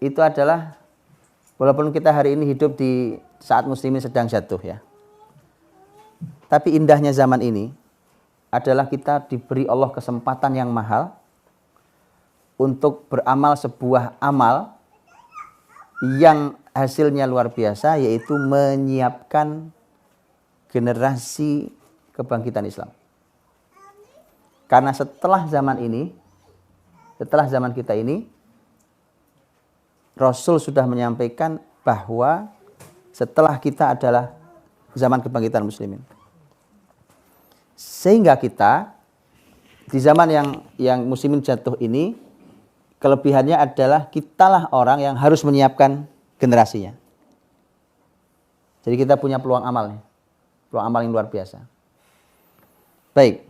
itu adalah, walaupun kita hari ini hidup di saat muslimin sedang jatuh ya, tapi indahnya zaman ini adalah kita diberi Allah kesempatan yang mahal untuk beramal sebuah amal yang hasilnya luar biasa, yaitu menyiapkan generasi kebangkitan Islam. Karena setelah zaman ini, setelah zaman kita ini, Rasul sudah menyampaikan bahwa setelah kita adalah zaman kebangkitan muslimin. Sehingga kita di zaman yang muslimin jatuh ini, kelebihannya adalah kitalah orang yang harus menyiapkan generasinya. Jadi kita punya peluang amal nih. Peluang amal yang luar biasa. Baik.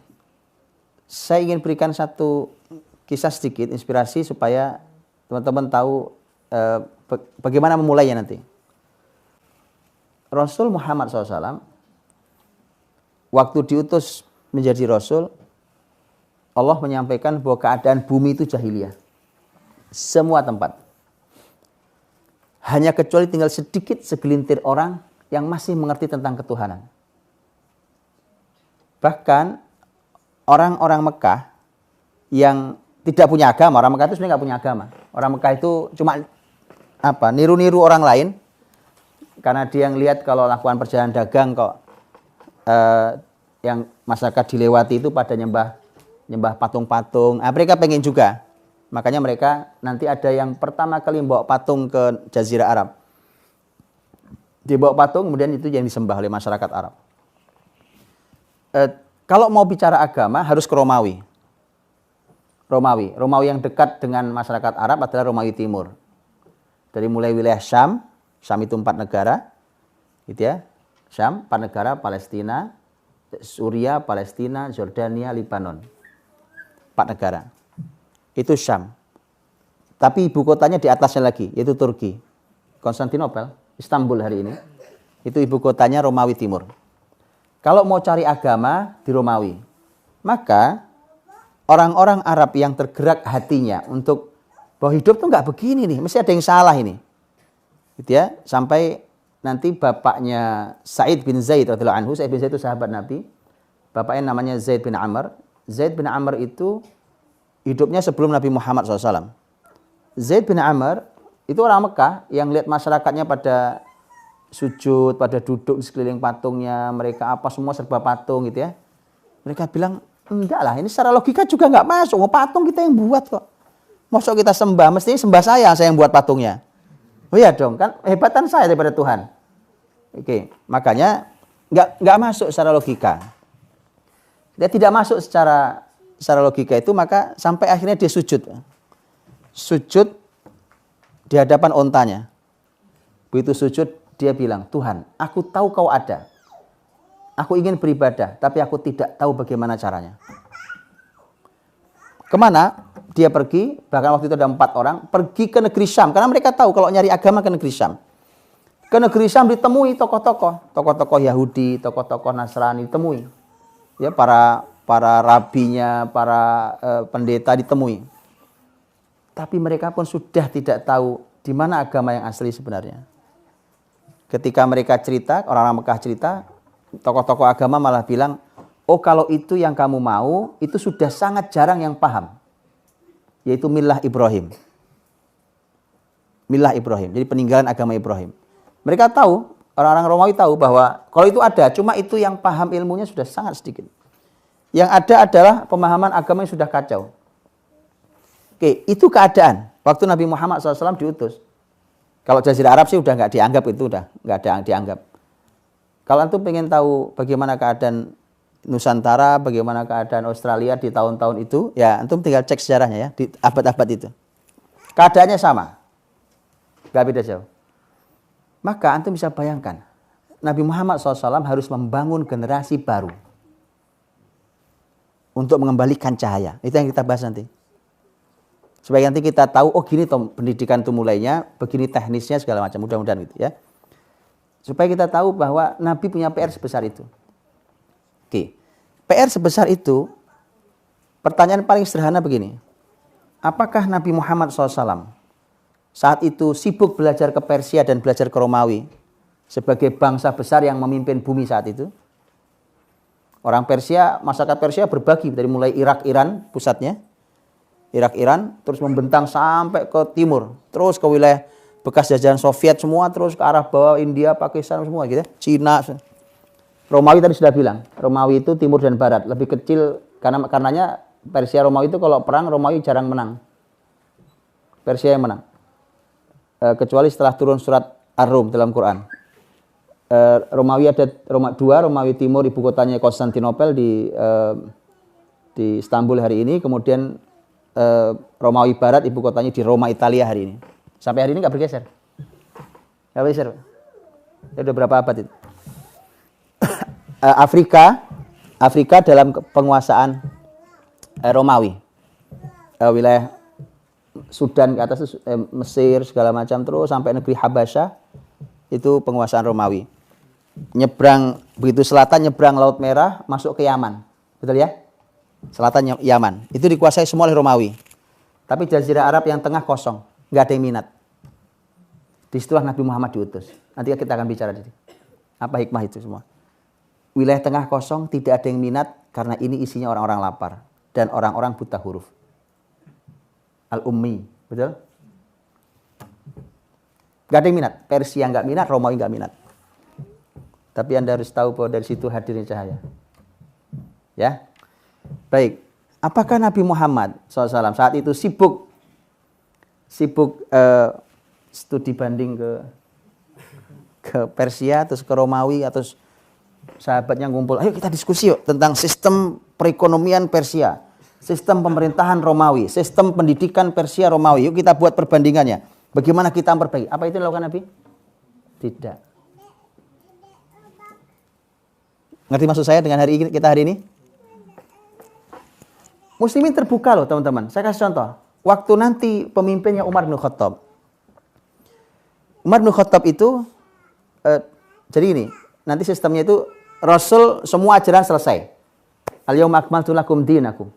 Saya ingin berikan satu kisah sedikit, inspirasi supaya teman-teman tahu bagaimana memulainya nanti. Rasul Muhammad SAW waktu diutus menjadi Rasul, Allah menyampaikan bahwa keadaan bumi itu jahiliyah. Semua tempat. Hanya kecuali tinggal sedikit segelintir orang yang masih mengerti tentang ketuhanan. Bahkan orang-orang Mekah yang tidak punya agama, orang Mekah itu sebenarnya nggak punya agama. Orang Mekah itu cuma niru-niru orang lain, karena dia ngelihat kalau lakukan perjalanan dagang kok yang masyarakat dilewati itu pada nyembah patung-patung. Mereka pengen juga. Makanya mereka nanti ada yang pertama kali membawa patung ke Jazirah Arab. Dibawa patung, kemudian itu yang disembah oleh masyarakat Arab. Kalau mau bicara agama harus ke Romawi. Romawi yang dekat dengan masyarakat Arab adalah Romawi Timur. Dari mulai wilayah Syam itu 4 negara, gitu ya. Syam 4 negara, Palestina, Suria, Palestina, Jordania, Libanon. 4 negara. Itu Syam. Tapi ibu kotanya di atasnya lagi, yaitu Turki. Konstantinopel, Istanbul hari ini. Itu ibu kotanya Romawi Timur. Kalau mau cari agama di Romawi, maka orang-orang Arab yang tergerak hatinya untuk bahwa hidup tuh nggak begini nih, mesti ada yang salah ini. Gitu ya, sampai nanti bapaknya Sa'id bin Zaid radhiyallahu anhu, Sa'id bin Zaid itu sahabat Nabi. Bapaknya namanya Zaid bin Amr. Zaid bin Amr itu hidupnya sebelum Nabi Muhammad SAW. Zaid bin Amr itu orang Mekah yang lihat masyarakatnya pada sujud, pada duduk di sekeliling patungnya, mereka apa semua serba patung gitu ya. Mereka bilang, enggak lah, ini secara logika juga enggak masuk. Patung kita yang buat kok. Masuk kita sembah, mestinya sembah saya yang buat patungnya. Oh iya dong, kan hebatan saya daripada Tuhan. Oke, makanya enggak masuk secara logika. Dia tidak masuk secara logika itu, maka sampai akhirnya dia sujud. Sujud di hadapan ontanya. Begitu sujud, dia bilang, Tuhan, aku tahu kau ada. Aku ingin beribadah, tapi aku tidak tahu bagaimana caranya. Kemana dia pergi? Bahkan waktu itu ada 4 orang, pergi ke negeri Syam. Karena mereka tahu kalau nyari agama ke negeri Syam. Ke negeri Syam ditemui tokoh-tokoh Yahudi, tokoh-tokoh Nasrani ditemui. Ya, para rabinya, para pendeta ditemui. Tapi mereka pun sudah tidak tahu di mana agama yang asli sebenarnya. Ketika mereka cerita, orang-orang Mekah cerita, tokoh-tokoh agama malah bilang, oh kalau itu yang kamu mau, itu sudah sangat jarang yang paham. Yaitu Millah Ibrahim. Millah Ibrahim, jadi peninggalan agama Ibrahim. Mereka tahu, orang-orang Romawi tahu bahwa kalau itu ada, cuma itu yang paham ilmunya sudah sangat sedikit. Yang ada adalah pemahaman agama yang sudah kacau. Oke, itu keadaan waktu Nabi Muhammad SAW diutus. Kalau Jazirah Arab sih udah nggak dianggap, itu udah nggak ada yang dianggap. Kalau antum pengen tahu bagaimana keadaan Nusantara, bagaimana keadaan Australia di tahun-tahun itu, ya antum tinggal cek sejarahnya ya, di abad-abad itu. Keadaannya sama, nggak beda jauh. Maka antum bisa bayangkan, Nabi Muhammad SAW harus membangun generasi baru untuk mengembalikan cahaya. Itu yang kita bahas nanti. Supaya nanti kita tahu, oh gini toh pendidikan itu mulainya, begini teknisnya segala macam, mudah-mudahan gitu ya. Supaya kita tahu bahwa Nabi punya PR sebesar itu. Oke, PR sebesar itu, pertanyaan paling sederhana begini. Apakah Nabi Muhammad SAW saat itu sibuk belajar ke Persia dan belajar ke Romawi sebagai bangsa besar yang memimpin bumi saat itu. Orang Persia, masyarakat Persia berbagi dari mulai Irak, Iran pusatnya. Irak, Iran, terus membentang sampai ke timur. Terus ke wilayah bekas jajahan Soviet semua, terus ke arah bawah India, Pakistan semua gitu ya. Cina. Romawi tadi sudah bilang, Romawi itu timur dan barat, lebih kecil karenanya Persia Romawi itu kalau perang Romawi jarang menang. Persia yang menang. Kecuali setelah turun surat Ar-Rum dalam Quran. Romawi ada dua, Romawi Timur ibu kotanya Konstantinopel di Istanbul hari ini, kemudian Romawi Barat ibu kotanya di Roma Italia hari ini. Sampai hari ini nggak bergeser. Nggak bergeser. Ya, udah berapa abad itu? Afrika dalam penguasaan Romawi. Wilayah Sudan ke atas, Mesir segala macam, terus sampai negeri Habasyah itu penguasaan Romawi. Nyebrang begitu selatan, nyebrang Laut Merah masuk ke Yaman, betul ya? Selatan Yaman itu dikuasai semua oleh Romawi. Tapi Jazirah Arab yang tengah kosong, nggak ada yang minat. Disitulah Nabi Muhammad diutus. Nanti kita akan bicara di apa hikmah itu semua. Wilayah tengah kosong, tidak ada yang minat karena ini isinya orang-orang lapar dan orang-orang buta huruf. Al-Ummi, betul? Gak ada yang minat. Persia nggak minat, Romawi nggak minat. Tapi Anda harus tahu bahwa dari situ hadirnya cahaya. Ya, baik. Apakah Nabi Muhammad SAW saat itu sibuk studi banding ke Persia, terus ke Romawi, atau sahabatnya ngumpul, ayo kita diskusi yuk tentang sistem perekonomian Persia, sistem pemerintahan Romawi, sistem pendidikan Persia Romawi. Yuk kita buat perbandingannya. Bagaimana kita memperbaiki? Apa itu yang dilakukan Nabi? Tidak. Ngerti maksud saya dengan kita hari ini? Muslimin terbuka loh teman-teman. Saya kasih contoh. Waktu nanti pemimpinnya Umar bin Khattab. Umar bin Khattab itu, jadi ini, nanti sistemnya itu Rasul semua ajaran selesai. Al-yawma akmaltu lakum dinakum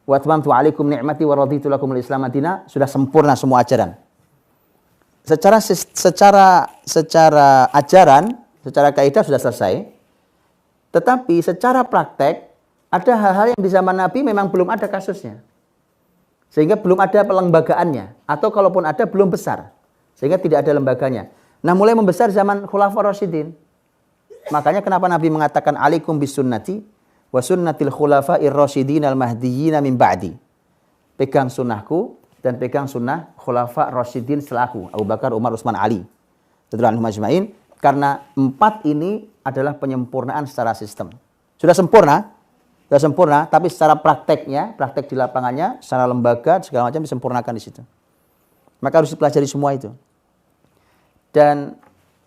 wa atmamtu alaikum ni'mati wa raditu lakum al-Islam madina. Sudah sempurna semua ajaran. Secara ajaran, secara kaidah sudah selesai. Tetapi secara praktek ada hal-hal yang di zaman Nabi memang belum ada kasusnya. Sehingga belum ada pelembagaannya, atau kalaupun ada belum besar. Sehingga tidak ada lembaganya. Nah, mulai membesar zaman Khulafaur Rasyidin. Makanya kenapa Nabi mengatakan alaikum bisunnati wa sunnatil khulafa'ir rasyidin al-mahdiyyin min ba'di. Pegang sunnahku dan pegang sunnah khulafa' rasyidin setelahku, Abu Bakar, Umar, Utsman, Ali radhiyallahu anhum ajma'in, karena 4 ini adalah penyempurnaan secara sistem. Sudah sempurna, tapi secara prakteknya, praktek di lapangannya, secara lembaga segala macam disempurnakan di situ. Maka harus dipelajari semua itu. Dan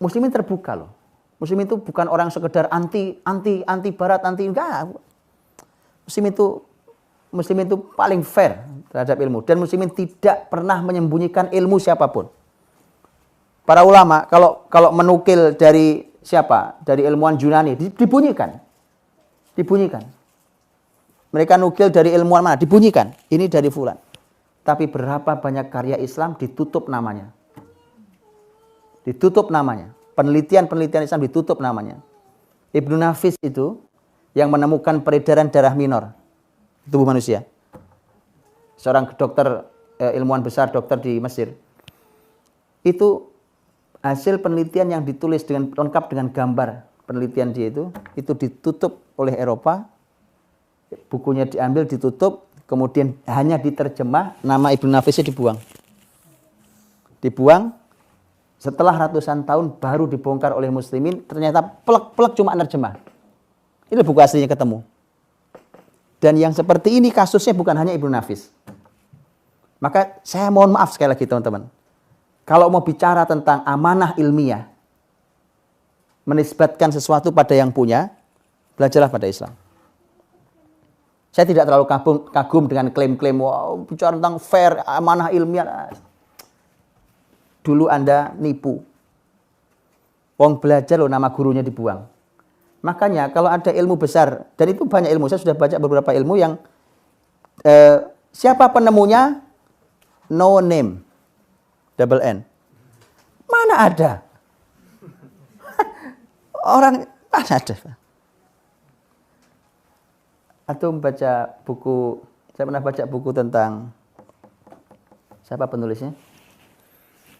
muslimin terbuka loh. Muslim itu bukan orang sekedar anti barat, enggak. Muslim itu paling fair terhadap ilmu, dan muslimin tidak pernah menyembunyikan ilmu siapapun. Para ulama kalau menukil dari siapa? Dari ilmuwan Yunani dibunyikan. Mereka nukil dari ilmuwan mana? Dibunyikan. Ini dari fulan. Tapi berapa banyak karya Islam ditutup namanya. Penelitian Islam ditutup namanya. Ibnu Nafis itu yang menemukan peredaran darah minor di tubuh manusia. Seorang dokter, ilmuwan besar, dokter di Mesir. Itu hasil penelitian yang ditulis dengan lengkap dengan gambar penelitian dia itu ditutup oleh Eropa. Bukunya diambil, ditutup, kemudian hanya diterjemah, nama Ibnu Nafisnya dibuang. Setelah ratusan tahun baru dibongkar oleh muslimin, ternyata plek cuma nerjemah. Ini buku aslinya ketemu. Dan yang seperti ini kasusnya bukan hanya Ibnu Nafis. Maka saya mohon maaf sekali lagi teman-teman. Kalau mau bicara tentang amanah ilmiah, menisbatkan sesuatu pada yang punya, belajarlah pada Islam. Saya tidak terlalu kagum dengan klaim-klaim, wow, bicara tentang fair, amanah ilmiah. Dulu Anda nipu. Wong belajar loh, nama gurunya dibuang. Makanya kalau ada ilmu besar, dan itu banyak ilmu, saya sudah baca beberapa ilmu yang siapa penemunya? No name. double N. Mana ada? Orang mana ada? Atau membaca buku, saya pernah baca buku tentang siapa penulisnya?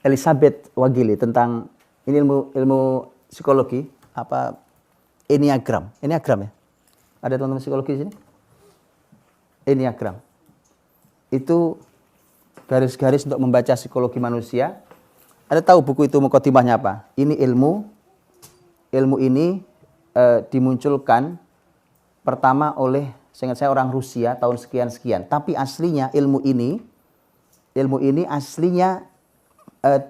Elizabeth Wagili tentang ini ilmu psikologi apa Enneagram ya? Ada teman-teman psikologi di sini? Enneagram. Itu garis-garis untuk membaca psikologi manusia. Ada tahu buku itu mukadimahnya apa? Ini ilmu ini dimunculkan pertama oleh seingat saya orang Rusia tahun sekian-sekian. Tapi aslinya ilmu ini aslinya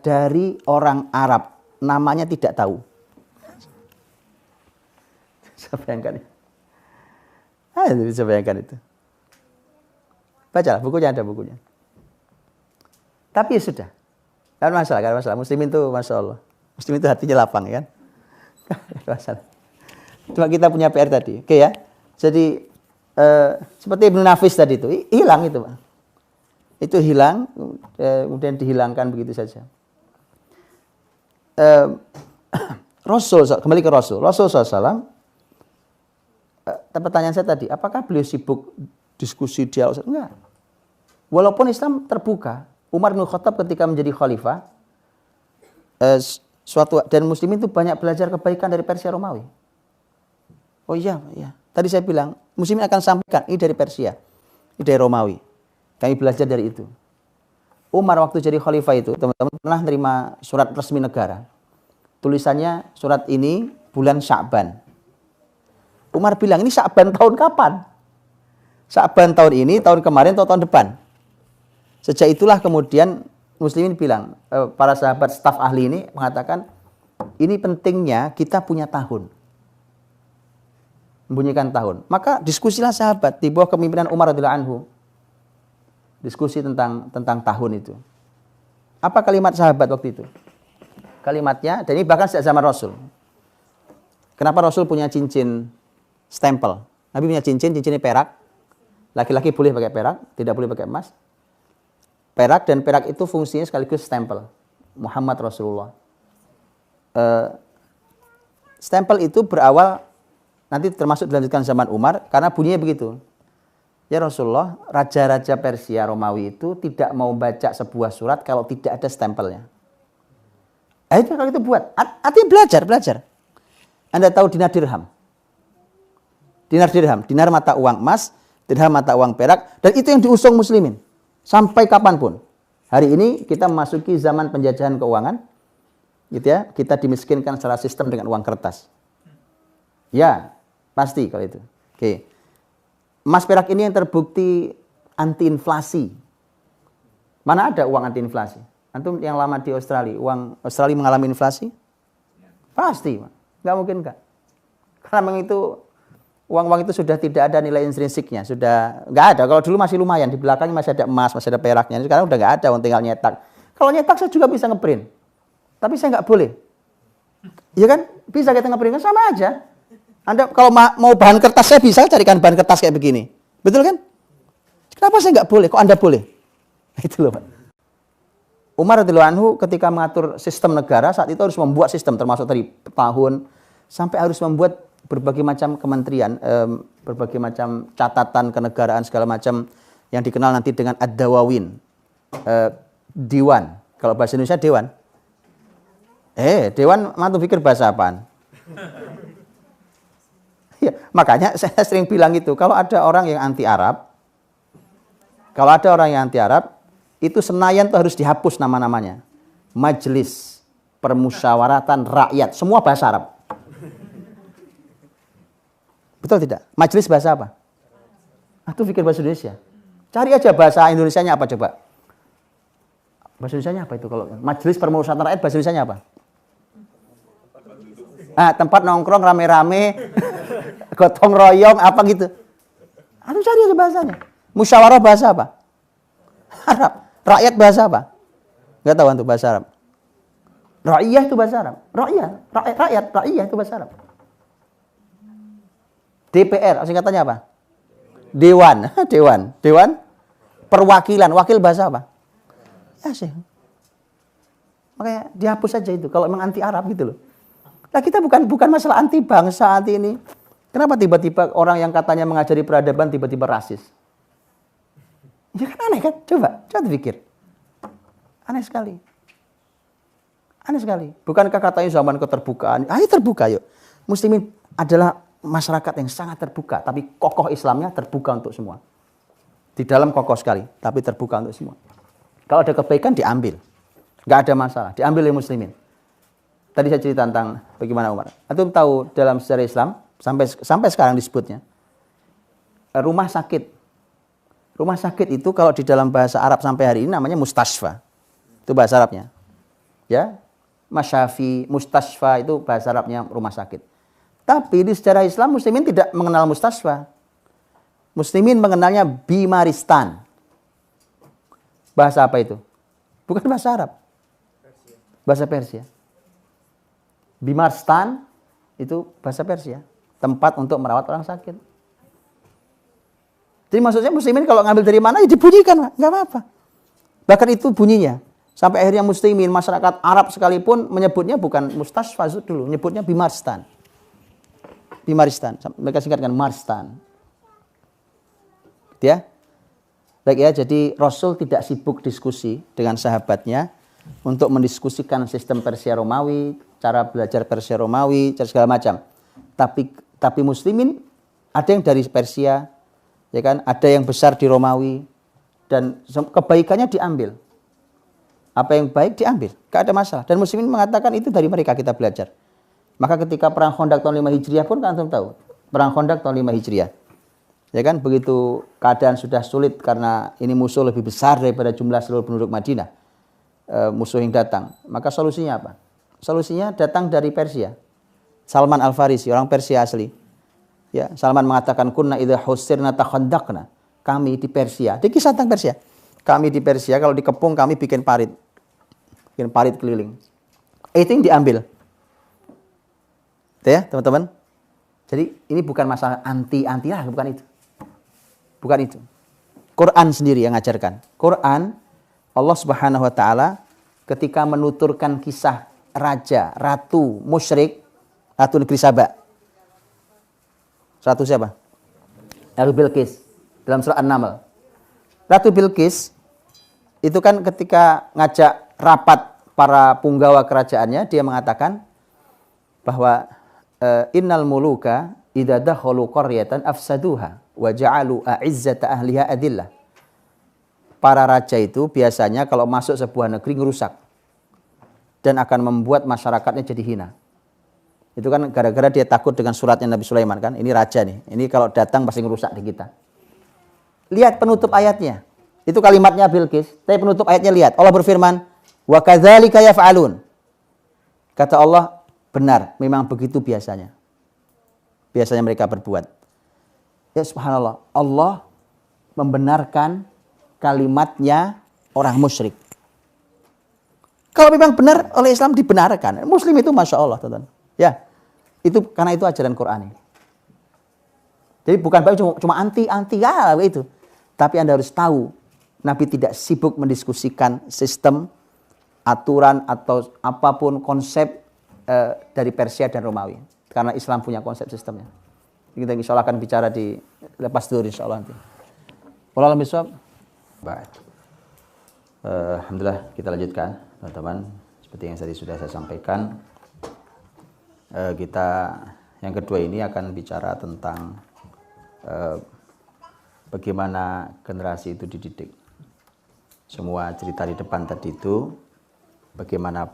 dari orang Arab. Namanya tidak tahu. Bisa bayangkan ya? Bisa bayangkan itu. Bacalah, bukunya ada bukunya. Tapi ya sudah. Kan masalah. Muslimin itu Masya Allah. Muslimin itu hatinya lapang ya kan. Masalah. Cuma kita punya PR tadi. Oke ya. Jadi seperti Ibnu Nafis tadi itu. Hilang itu Pak. Itu hilang. Kemudian dihilangkan begitu saja. Rasul, kembali ke Rasul. Rasul SAW. Pertanyaan saya tadi. Apakah beliau sibuk diskusi dialog? Enggak. Walaupun Islam terbuka, Umar bin Khattab ketika menjadi khalifah, dan muslimin itu banyak belajar kebaikan dari Persia Romawi. Oh iya. Tadi saya bilang, muslimin akan sampaikan, ini dari Persia, ini dari Romawi. Kami belajar dari itu. Umar waktu jadi khalifah itu, teman-teman pernah menerima surat resmi negara. Tulisannya surat ini bulan Sya'ban. Umar bilang, ini Sya'ban tahun kapan? Sya'ban tahun ini, tahun kemarin, atau tahun depan? Sejak itulah kemudian muslimin bilang, para sahabat staf ahli ini mengatakan, ini pentingnya kita punya tahun. Membunyikan tahun. Maka diskusilah sahabat di bawah kepemimpinan Umar radhiyallahu anhu. Diskusi tentang tahun itu. Apa kalimat sahabat waktu itu? Kalimatnya, dan ini bahkan sejak zaman Rasul. Kenapa Rasul punya cincin stempel? Nabi punya cincinnya perak. Laki-laki boleh pakai perak, tidak boleh pakai emas. Perak, dan perak itu fungsinya sekaligus stempel. Muhammad Rasulullah. Stempel itu berawal, nanti termasuk dilanjutkan zaman Umar, karena bunyinya begitu. Ya Rasulullah, raja-raja Persia Romawi itu tidak mau baca sebuah surat kalau tidak ada stempelnya. Itu kalau itu buat. Artinya belajar. Anda tahu dinar dirham? Dinar mata uang emas, dirham mata uang perak, dan itu yang diusung muslimin. Sampai kapanpun. Hari ini kita memasuki zaman penjajahan keuangan. Gitu ya, kita dimiskinkan secara sistem dengan uang kertas. Ya, pasti kalau itu. Oke. Emas perak ini yang terbukti anti inflasi. Mana ada uang anti inflasi? Antum yang lama di Australia, uang Australia mengalami inflasi? Pasti, nggak mungkin nggak. Karena memang itu uang-uang itu sudah tidak ada nilai intrinsiknya, sudah nggak ada. Kalau dulu masih lumayan, di belakangnya masih ada emas, masih ada peraknya. Sekarang udah nggak ada, tinggal nyetak. Kalau nyetak saya juga bisa ngeprint, tapi saya nggak boleh. Iya kan? Bisa kita ngeprint, kan sama aja. Anda kalau mau bahan kertas, saya bisa carikan bahan kertas kayak begini, betul kan? Kenapa saya nggak boleh? Kok Anda boleh? Itu loh Pak. Umar radhiyallahu anhu ketika mengatur sistem negara saat itu harus membuat sistem, termasuk dari tahun sampai harus membuat berbagai macam kementerian, berbagai macam catatan kenegaraan segala macam yang dikenal nanti dengan ad-dawawin, diwan. Kalau bahasa Indonesia dewan. Dewan mantu pikir bahasa apaan? Ya, makanya saya sering bilang itu, kalau ada orang yang anti Arab, itu Senayan tuh harus dihapus nama-namanya. Majelis Permusyawaratan Rakyat, semua bahasa Arab. Betul tidak? Majelis bahasa apa? Itu pikir bahasa Indonesia. Cari aja bahasa Indonesianya apa coba. Bahasa Indonesianya apa itu kalau Majelis Permusyawaratan Rakyat bahasa Indonesianya apa? Tempat nongkrong rame-rame, gotong royong apa gitu. Cari aja bahasanya. Musyawarah bahasa apa? Arab. Rakyat bahasa apa? Enggak tahu antum bahasa Arab. Ra'iyah itu bahasa Arab. Ra'iyah itu bahasa Arab. DPR, singkatannya apa? Dewan. Perwakilan, wakil bahasa apa? Asih. Makanya dihapus saja itu kalau memang anti Arab gitu loh. Nah, kita bukan masalah anti bangsa, anti ini. Kenapa tiba-tiba orang yang katanya mengajari peradaban tiba-tiba rasis? Ya kan aneh kan? Coba pikir. Aneh sekali. Aneh sekali. Bukankah katanya zaman keterbukaan? Ayo terbuka yuk. Muslimin adalah masyarakat yang sangat terbuka, tapi kokoh Islamnya terbuka untuk semua. Di dalam kokoh sekali, tapi terbuka untuk semua. Kalau ada kebaikan diambil. Nggak ada masalah, diambil oleh muslimin. Tadi saya cerita tentang bagaimana Umar. Antum tahu dalam sejarah Islam, sampai sekarang disebutnya, rumah sakit. Rumah sakit itu kalau di dalam bahasa Arab sampai hari ini namanya mustasfa. Itu bahasa Arabnya. Ya, masyafi, mustasfa itu bahasa Arabnya rumah sakit. Tapi di sejarah Islam muslimin tidak mengenal mustasfa. Muslimin mengenalnya bimaristan. Bahasa apa itu? Bukan bahasa Arab. Bahasa Persia. Bimaristan itu bahasa Persia. Tempat untuk merawat orang sakit. Jadi maksudnya muslimin kalau ngambil dari mana ya dibunyikan, nggak apa-apa. Bahkan itu bunyinya. Sampai akhirnya muslimin, masyarakat Arab sekalipun menyebutnya bukan mustasfa dulu, menyebutnya bimaristan. Bimaristan, mereka singkatkan Marstan. Ya. Baik ya, jadi Rasul tidak sibuk diskusi dengan sahabatnya untuk mendiskusikan sistem Persia Romawi, cara belajar Persia Romawi, cara segala macam. Tapi muslimin ada yang dari Persia, ya kan? Ada yang besar di Romawi dan kebaikannya diambil. Apa yang baik diambil, enggak ada masalah. Dan muslimin mengatakan itu dari mereka kita belajar. Maka ketika perang Khandaq tahun 5 Hijriah pun kan antum tahu, perang Khandaq tahun 5 Hijriah. Ya kan, begitu keadaan sudah sulit karena ini musuh lebih besar daripada jumlah seluruh penduduk Madinah. Musuh yang datang. Maka solusinya apa? Solusinya datang dari Persia. Salman Al-Farisi, orang Persia asli. Ya, Salman mengatakan kunna idza husirna takhandaqna. Kami di Persia, di kisah tentang Persia. Kami di Persia kalau dikepung kami bikin parit. Bikin parit keliling. Itu yang diambil. Itu ya, teman-teman. Jadi ini bukan masalah anti lah, bukan itu. Bukan itu. Quran sendiri yang ngajarkan. Quran Allah Subhanahu wa taala ketika menuturkan kisah raja, ratu musyrik, ratu negeri Saba. Ratu siapa? Ratu Bilqis dalam surah An-Naml. Ratu Bilqis itu kan ketika ngajak rapat para punggawa kerajaannya, dia mengatakan bahwa innal muluka idza dakhalu qaryatan afsaduha wa ja'alu a'izzata ahliha adillah. Para raja itu biasanya kalau masuk sebuah negeri ngerusak dan akan membuat masyarakatnya jadi hina. Itu kan gara-gara dia takut dengan suratnya Nabi Sulaiman kan. Ini raja nih. Ini kalau datang pasti ngerusak di kita. Lihat penutup ayatnya. Itu kalimatnya Bilqis. Tapi penutup ayatnya lihat. Allah berfirman, "Wa kadzalika yaf'alun." Kata Allah, benar, memang begitu biasanya. Biasanya mereka berbuat. Ya subhanallah, Allah membenarkan kalimatnya orang musyrik. Kalau memang benar oleh Islam dibenarkan. Muslim itu Masya Allah, teman-teman. Ya, itu karena itu ajaran Quran. Jadi bukan cuma anti ya itu. Tapi Anda harus tahu, Nabi tidak sibuk mendiskusikan sistem, aturan atau apapun konsep dari Persia dan Romawi. Karena Islam punya konsep sistemnya. Kita insya Allah akan bicara di lepas dulu insya Allah nanti. Wallahu a'lam bishawab. Baik. Alhamdulillah kita lanjutkan teman-teman. Seperti yang tadi sudah saya sampaikan. Kita yang kedua ini akan bicara tentang bagaimana generasi itu dididik. Semua cerita di depan tadi itu bagaimana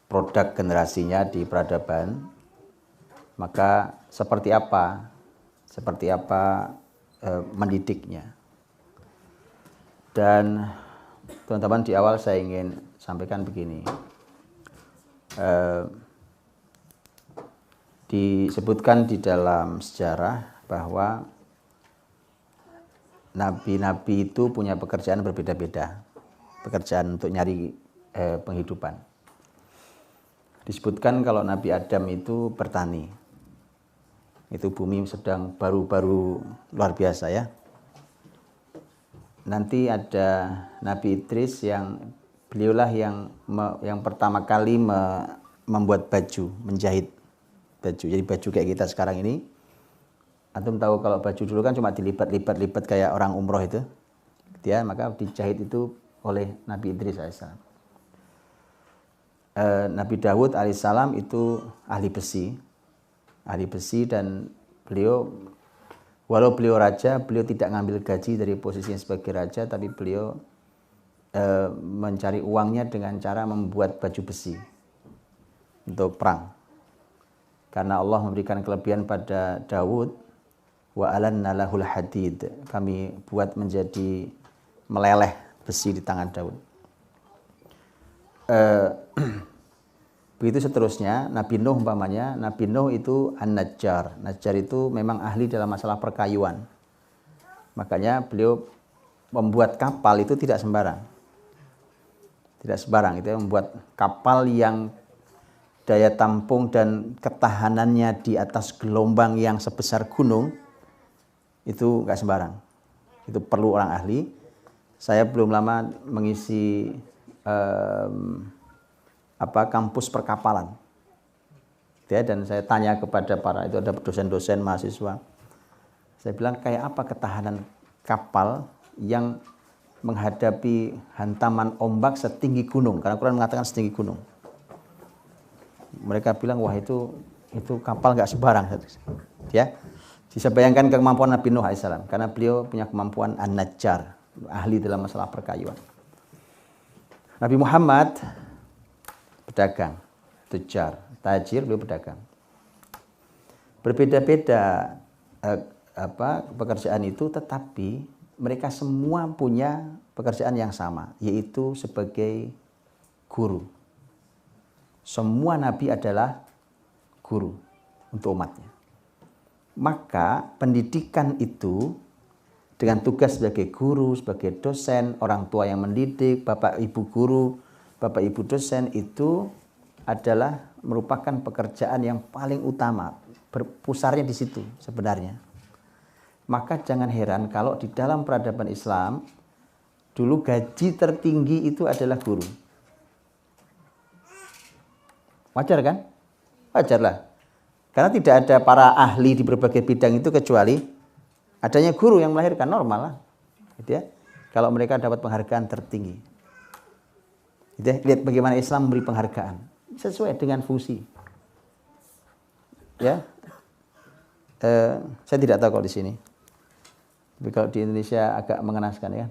produk generasinya di peradaban, maka seperti apa mendidiknya. Dan teman-teman di awal saya ingin sampaikan begini, disebutkan di dalam sejarah bahwa nabi-nabi itu punya pekerjaan berbeda-beda, pekerjaan untuk nyari penghidupan. Disebutkan kalau Nabi Adam itu bertani. Itu bumi sedang baru-baru luar biasa ya. Nanti ada Nabi Idris yang beliaulah yang pertama kali membuat baju, menjahit baju. Jadi baju kayak kita sekarang ini, antum tahu kalau baju dulu kan cuma dilipat kayak orang umroh itu, ya, maka dijahit itu oleh Nabi Idris alaihissalam. Nabi Dawud alaihissalam itu ahli besi dan beliau, walau beliau raja, beliau tidak ngambil gaji dari posisinya sebagai raja, tapi beliau mencari uangnya dengan cara membuat baju besi untuk perang. Karena Allah memberikan kelebihan pada Dawud, wa alanna lahul hadid, kami buat menjadi meleleh besi di tangan Daud. Begitu seterusnya, Nabi Nuh umpamanya, Nabi Nuh itu an-najjar. Najjar itu memang ahli dalam masalah perkayuan. Makanya beliau membuat kapal itu tidak sembarang. Tidak sembarang, itu membuat kapal yang daya tampung dan ketahanannya di atas gelombang yang sebesar gunung, itu nggak sembarang. Itu perlu orang ahli. Saya belum lama mengisi kampus perkapalan, ya, dan saya tanya kepada itu ada dosen-dosen mahasiswa. Saya bilang, kayak apa ketahanan kapal yang menghadapi hantaman ombak setinggi gunung? Karena Quran mengatakan setinggi gunung. Mereka bilang, wah itu kapal nggak sembarang, ya. Bisa bayangkan kemampuan Nabi Nuh alaihissalam, karena beliau punya kemampuan an-najjar, ahli dalam masalah perkayuan. Nabi Muhammad pedagang, tujar, tajir, beliau pedagang. Berbeda-beda pekerjaan itu, tetapi mereka semua punya pekerjaan yang sama, yaitu sebagai guru. Semua nabi adalah guru untuk umatnya. Maka pendidikan itu dengan tugas sebagai guru, sebagai dosen, orang tua yang mendidik, bapak ibu guru, bapak ibu dosen, itu adalah merupakan pekerjaan yang paling utama, berpusarnya di situ sebenarnya. Maka jangan heran kalau di dalam peradaban Islam dulu gaji tertinggi itu adalah guru. Wajar kan? Wajarlah. Karena tidak ada para ahli di berbagai bidang itu kecuali adanya guru yang melahirkan, normal lah. Gitu ya. Kalau mereka dapat penghargaan tertinggi. Gitu ya. Lihat bagaimana Islam memberi penghargaan sesuai dengan fungsi. Ya. Saya tidak tahu kalau di sini. Tapi kalau di Indonesia agak mengenaskan ya.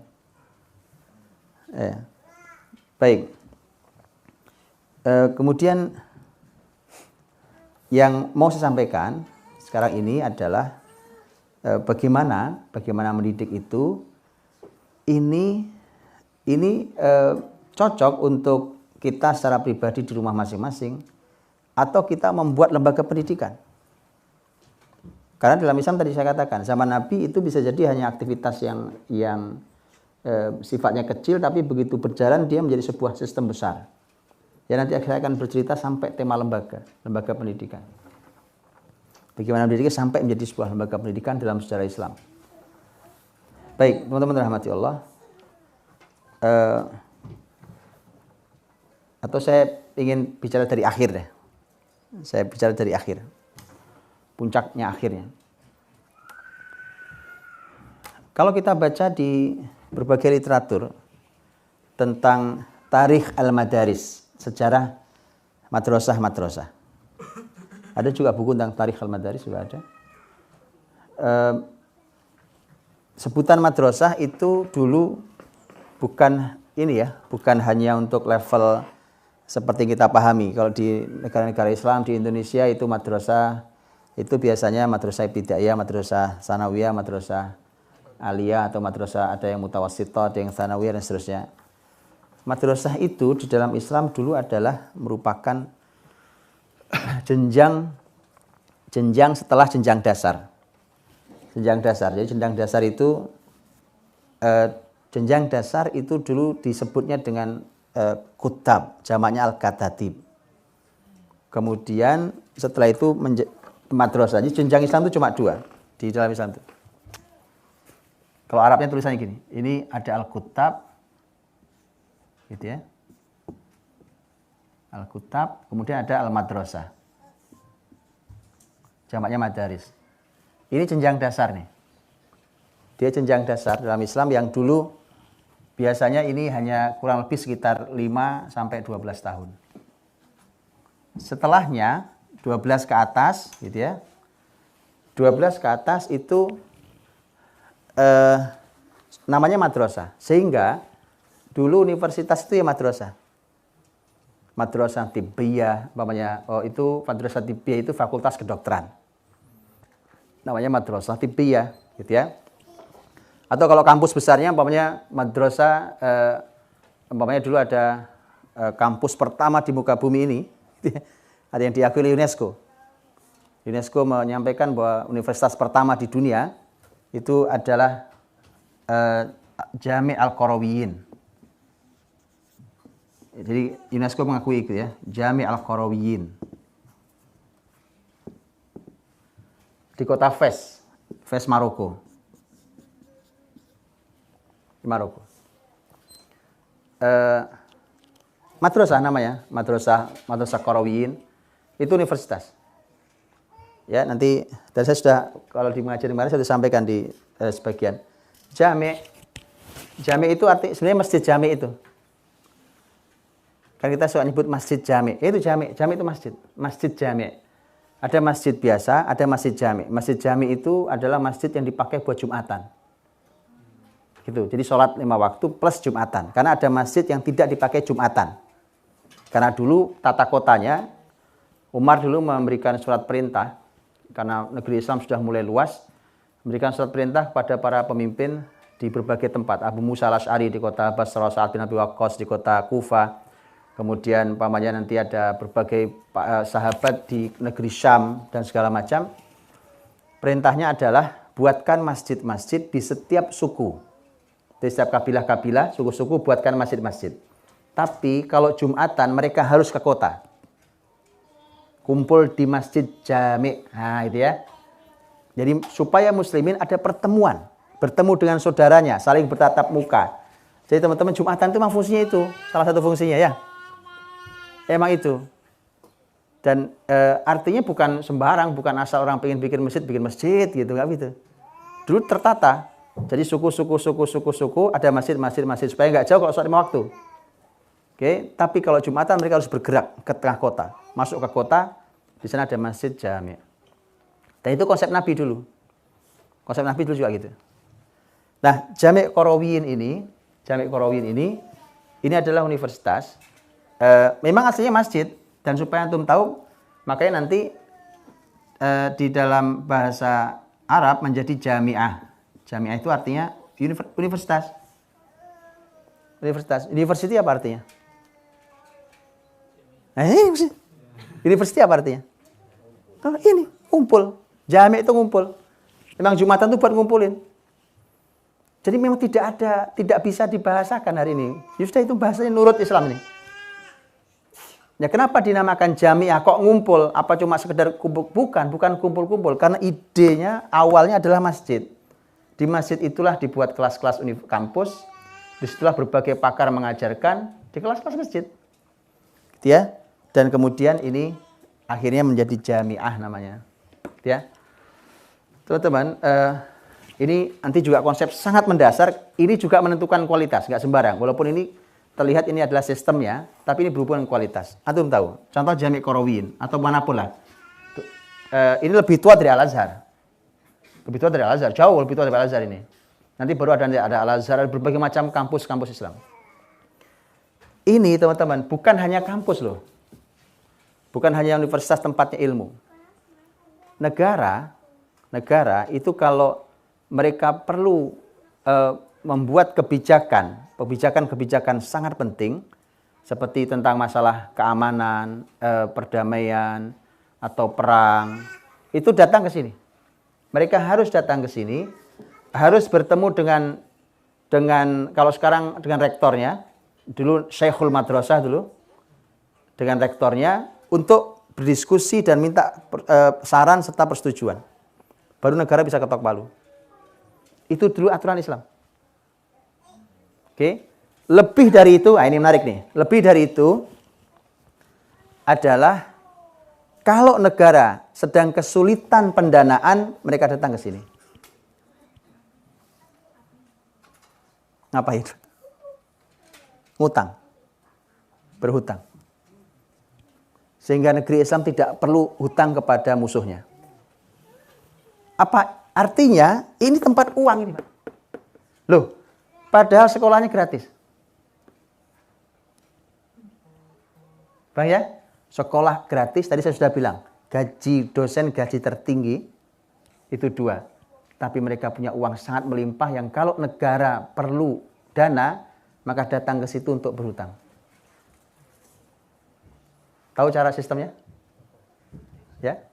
Baik. Kemudian yang mau saya sampaikan sekarang ini adalah bagaimana mendidik itu ini cocok untuk kita secara pribadi di rumah masing-masing atau kita membuat lembaga pendidikan. Karena dalam Islam tadi saya katakan, zaman Nabi itu bisa jadi hanya aktivitas yang sifatnya kecil, tapi begitu berjalan dia menjadi sebuah sistem besar. Ya, nanti saya akan bercerita sampai tema lembaga pendidikan. Bagaimana pendidikan sampai menjadi sebuah lembaga pendidikan dalam sejarah Islam. Baik, teman-teman rahmati Allah. Atau saya ingin bicara dari akhir deh. Saya bicara dari akhir. Puncaknya akhirnya. Kalau kita baca di berbagai literatur tentang tarikh al-madaris, sejarah madrasah. Ada juga buku tentang tarikh al-madaris juga ada. Sebutan madrasah itu dulu bukan hanya untuk level seperti kita pahami. Kalau di negara-negara Islam di Indonesia itu madrasah itu biasanya madrasah ibtidaiyah, madrasah sanawiyah, madrasah aliyah, atau madrasah ada yang mutawassithah, ada yang sanawiyah dan seterusnya. Madrasah itu di dalam Islam dulu adalah merupakan jenjang setelah jenjang dasar. Jenjang dasar. Jadi jenjang dasar itu dulu disebutnya dengan kutab, jamaknya al-katatib. Kemudian setelah itu madrasah. Jadi jenjang Islam itu cuma 2 di dalam Islam itu. Kalau Arabnya tulisannya gini, ini ada al-kutab, gitu ya. Al-Kutab, kemudian ada Al-Madrasah. Jamaknya madaris. Ini jenjang dasar nih. Dia jenjang dasar dalam Islam yang dulu biasanya ini hanya kurang lebih sekitar 5 sampai 12 tahun. Setelahnya 12 ke atas gitu ya. 12 ke atas itu namanya madrasah. Sehingga dulu universitas itu ya madrasah. Madrasah Tibbiyah, itu madrasah Tibbiyah itu fakultas kedokteran. Namanya madrasah Tibbiyah, gitu ya. Atau kalau kampus besarnya madrasah dulu ada kampus pertama di muka bumi ini, ada yang diakui oleh UNESCO. UNESCO menyampaikan bahwa universitas pertama di dunia itu adalah Jami' Al-Qarawiyyin. Jadi UNESCO mengakui itu ya, Jami' Al-Qarawiyyin. Di kota Fes, Maroko. Di Maroko. Madrasah namanya, Madrasah Qarawiyyin, itu universitas. Ya, nanti dan saya sudah kalau di mengajar kemarin saya sudah sampaikan di sebagian. Jami' itu sebenarnya masjid jami' itu. Kan kita suka nyebut masjid jami'. Itu jami' itu masjid jami'. Ada masjid biasa, ada masjid jami'. Masjid jami' itu adalah masjid yang dipakai buat Jumatan. Gitu. Jadi sholat 5 waktu plus Jumatan. Karena ada masjid yang tidak dipakai Jumatan. Karena dulu tata kotanya, Umar dulu memberikan surat perintah, karena negeri Islam sudah mulai luas, memberikan surat perintah kepada para pemimpin di berbagai tempat. Abu Musa al-Asy'ari di kota Basra, Sa'ad bin Abi Waqqas di kota Kufa. Kemudian nanti ada berbagai sahabat di negeri Syam dan segala macam. Perintahnya adalah buatkan masjid-masjid di setiap suku. Di setiap kabilah-kabilah, suku-suku buatkan masjid-masjid. Tapi kalau Jumatan mereka harus ke kota. Kumpul di masjid jami'. Nah, itu ya. Jadi supaya muslimin ada pertemuan. Bertemu dengan saudaranya, saling bertatap muka. Jadi teman-teman Jumatan itu memang fungsinya itu. Salah satu fungsinya ya. Emang itu. Dan artinya bukan sembarang, bukan asal orang pengen bikin masjid gitu, nggak gitu. Dulu tertata. Jadi suku ada masjid supaya nggak jauh kalau sholat 5 waktu. Oke, tapi kalau Jumatan mereka harus bergerak ke tengah kota, masuk ke kota, di sana ada masjid jami'. Dan itu konsep Nabi dulu. Konsep Nabi dulu juga gitu. Nah, Jami' Qarawiyyin ini adalah universitas. Memang aslinya masjid, dan supaya antum tahu, makanya nanti di dalam bahasa Arab menjadi jami'ah. Jami'ah itu artinya universitas. University apa artinya? University apa artinya? Oh, ini kumpul. Jami' itu ngumpul. Memang Jumatan itu buat ngumpulin. Jadi memang tidak bisa dibahasakan hari ini. Justru itu bahasanya nurut Islam ini. Ya kenapa dinamakan jami'ah kok ngumpul? Apa cuma sekedar kumpul? Bukan kumpul-kumpul. Karena idenya awalnya adalah masjid. Di masjid itulah dibuat kelas-kelas kampus. Disitulah berbagai pakar mengajarkan di kelas-kelas masjid. Gitu ya. Dan kemudian ini akhirnya menjadi jami'ah namanya. Gitu ya. Teman-teman, ini nanti juga konsep sangat mendasar. Ini juga menentukan kualitas, nggak sembarang. Walaupun ini terlihat ini adalah sistemnya, tapi ini berhubungan dengan kualitas. Antum tahu, contoh Jami' Qarawiyyin atau manapun lah. Ini lebih tua dari Al-Azhar. Jauh lebih tua dari Al-Azhar ini. Nanti baru ada Al-Azhar, ada berbagai macam kampus-kampus Islam. Ini teman-teman, bukan hanya kampus loh. Bukan hanya universitas tempatnya ilmu. Negara itu kalau mereka perlu membuat kebijakan sangat penting seperti tentang masalah keamanan, perdamaian atau perang, itu datang ke sini. Mereka harus datang ke sini, harus bertemu dengan kalau sekarang dengan rektornya, dulu Syekhul Madrasah dulu, dengan rektornya untuk berdiskusi dan minta saran serta persetujuan. Baru negara bisa ketok palu. Itu dulu aturan Islam. Oke. Lebih dari itu, ini menarik nih. Lebih dari itu, adalah kalau negara sedang kesulitan pendanaan, mereka datang ke sini. Ngapain? Ngutang. Berhutang. Sehingga negeri Islam tidak perlu hutang kepada musuhnya. Apa artinya? Ini tempat uang ini, Pak. Loh, padahal sekolahnya gratis. Bang ya? Sekolah gratis, tadi saya sudah bilang, gaji dosen, gaji tertinggi, itu 2. Tapi mereka punya uang sangat melimpah yang kalau negara perlu dana, maka datang ke situ untuk berhutang. Tahu cara sistemnya? Ya.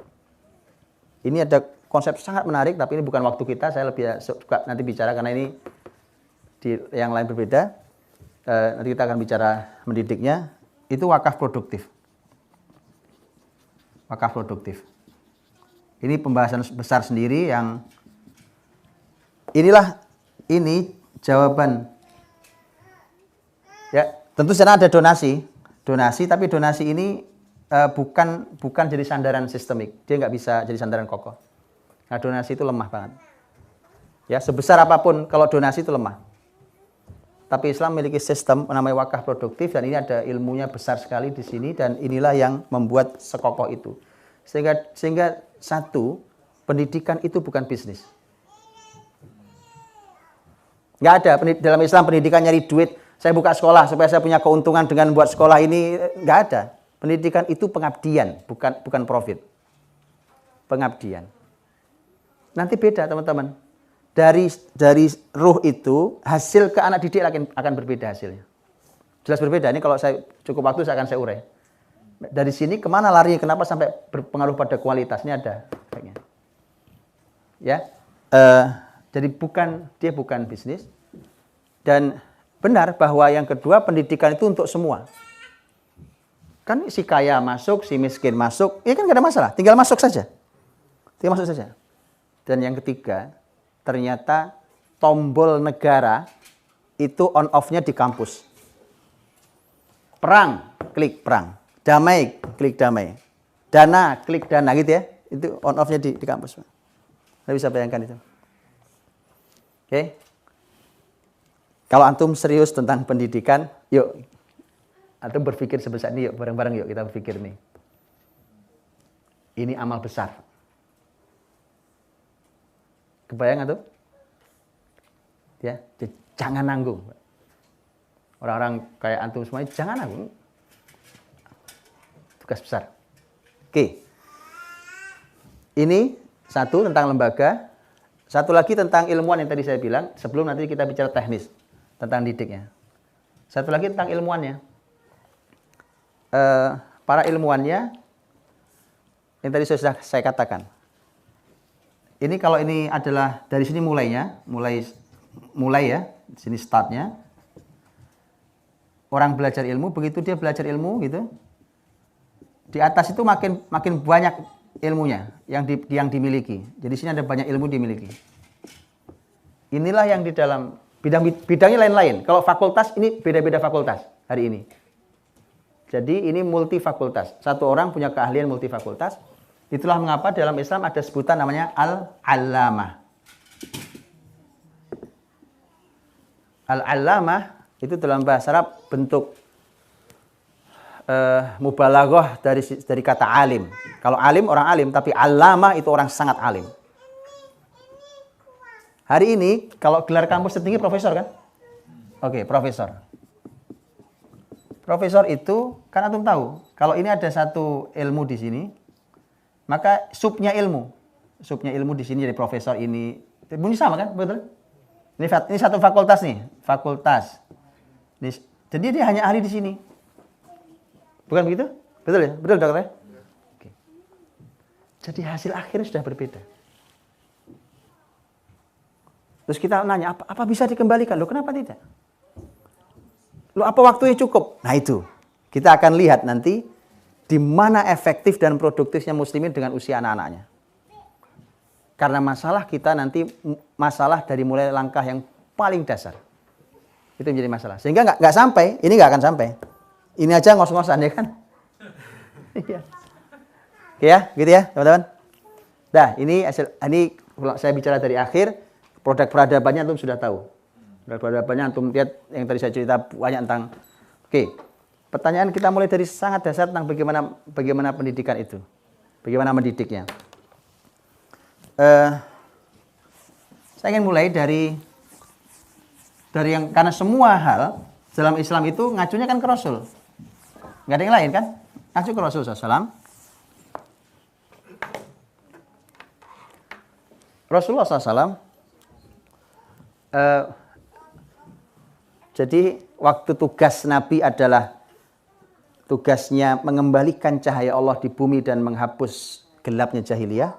Ini ada konsep sangat menarik, tapi ini bukan waktu kita, saya lebih suka nanti bicara, karena ini di yang lain berbeda. Nanti kita akan bicara mendidiknya, itu wakaf produktif. Wakaf produktif. Ini pembahasan besar sendiri yang ini jawaban. Ya, tentu sana ada donasi, tapi donasi ini bukan jadi sandaran sistemik. Dia nggak bisa jadi sandaran kokoh. Nah, donasi itu lemah banget. Ya, sebesar apapun kalau donasi itu lemah. Tapi Islam memiliki sistem namanya wakaf produktif dan ini ada ilmunya besar sekali di sini dan inilah yang membuat sekokoh itu. Sehingga satu, pendidikan itu bukan bisnis. Nggak ada dalam Islam pendidikan nyari duit. Saya buka sekolah supaya saya punya keuntungan dengan buat sekolah ini, nggak ada. Pendidikan itu pengabdian, bukan profit. Pengabdian. Nanti beda teman-teman. Dari ruh itu, hasil ke anak didik akan berbeda hasilnya. Jelas berbeda. Ini kalau saya cukup waktu saya akan urai. Dari sini kemana larinya? Kenapa sampai berpengaruh pada kualitasnya ada? Ya, jadi dia bukan bisnis. Dan benar bahwa yang kedua pendidikan itu untuk semua. Kan si kaya masuk, si miskin masuk, ya kan nggak ada masalah. Tinggal masuk saja. Dan yang ketiga, ternyata tombol negara itu on off-nya di kampus. Perang, klik perang. Damai, klik damai. Dana, klik dana gitu ya. Itu on off-nya di kampus. Anda bisa bayangkan itu. Oke. Kalau antum serius tentang pendidikan, yuk. Antum berpikir sebesar ini, yuk. Bareng-bareng yuk kita berpikir nih. Ini amal besar. Kebayang antum? Ya, jangan nanggung. Orang-orang kayak antum semuanya jangan nanggung. Tugas besar. Oke. Ini satu tentang lembaga, satu lagi tentang ilmuwan yang tadi saya bilang, sebelum nanti kita bicara teknis tentang didiknya. Satu lagi tentang ilmuwannya. Para ilmuwannya yang tadi sudah saya katakan. Ini kalau ini adalah dari sini mulai ya, di sini startnya. Orang belajar ilmu, begitu dia belajar ilmu gitu, di atas itu makin banyak ilmunya yang dimiliki. Jadi sini ada banyak ilmu dimiliki. Inilah yang di dalam bidangnya lain-lain. Kalau fakultas ini beda-beda fakultas hari ini. Jadi ini multi fakultas. Satu orang punya keahlian multi fakultas. Itulah mengapa dalam Islam ada sebutan namanya al-allamah. Al-allamah itu dalam bahasa Arab bentuk mubalaghah dari kata alim. Kalau alim orang alim, tapi allamah itu orang sangat alim. Hari ini kalau gelar kampus tertinggi profesor kan? Oke, profesor. Profesor itu kan antum tahu, kalau ini ada satu ilmu di sini, maka subnya ilmu di sini jadi profesor ini bunyi sama kan, betul? Ini satu fakultas nih, fakultas. Jadi dia hanya ahli di sini, bukan begitu? Betul ya, betul dokter? Oke. Jadi hasil akhirnya sudah berbeda. Terus kita nanya, apa bisa dikembalikan? Loh, kenapa tidak? Loh, apa waktunya cukup? Nah itu, kita akan lihat nanti di mana efektif dan produktifnya muslimin dengan usia anak-anaknya. Karena masalah kita nanti masalah dari mulai langkah yang paling dasar. Itu menjadi masalah. Sehingga nggak sampai, ini nggak akan sampai. Ini aja ngos-ngosan ya kan? Iya. Oke ya, gitu ya, teman-teman. Nah, ini saya bicara dari akhir, produk peradabannya antum sudah tahu. Produk peradabannya antum lihat yang tadi saya cerita banyak tentang. Oke. Pertanyaan kita mulai dari sangat dasar tentang bagaimana pendidikan itu. Bagaimana mendidiknya. Saya ingin mulai dari yang karena semua hal dalam Islam itu ngacunya kan ke Rasul. Nggak ada yang lain kan? Ngacu ke Rasul SAW. Rasulullah SAW jadi waktu tugas Nabi adalah tugasnya mengembalikan cahaya Allah di bumi dan menghapus gelapnya jahiliyah.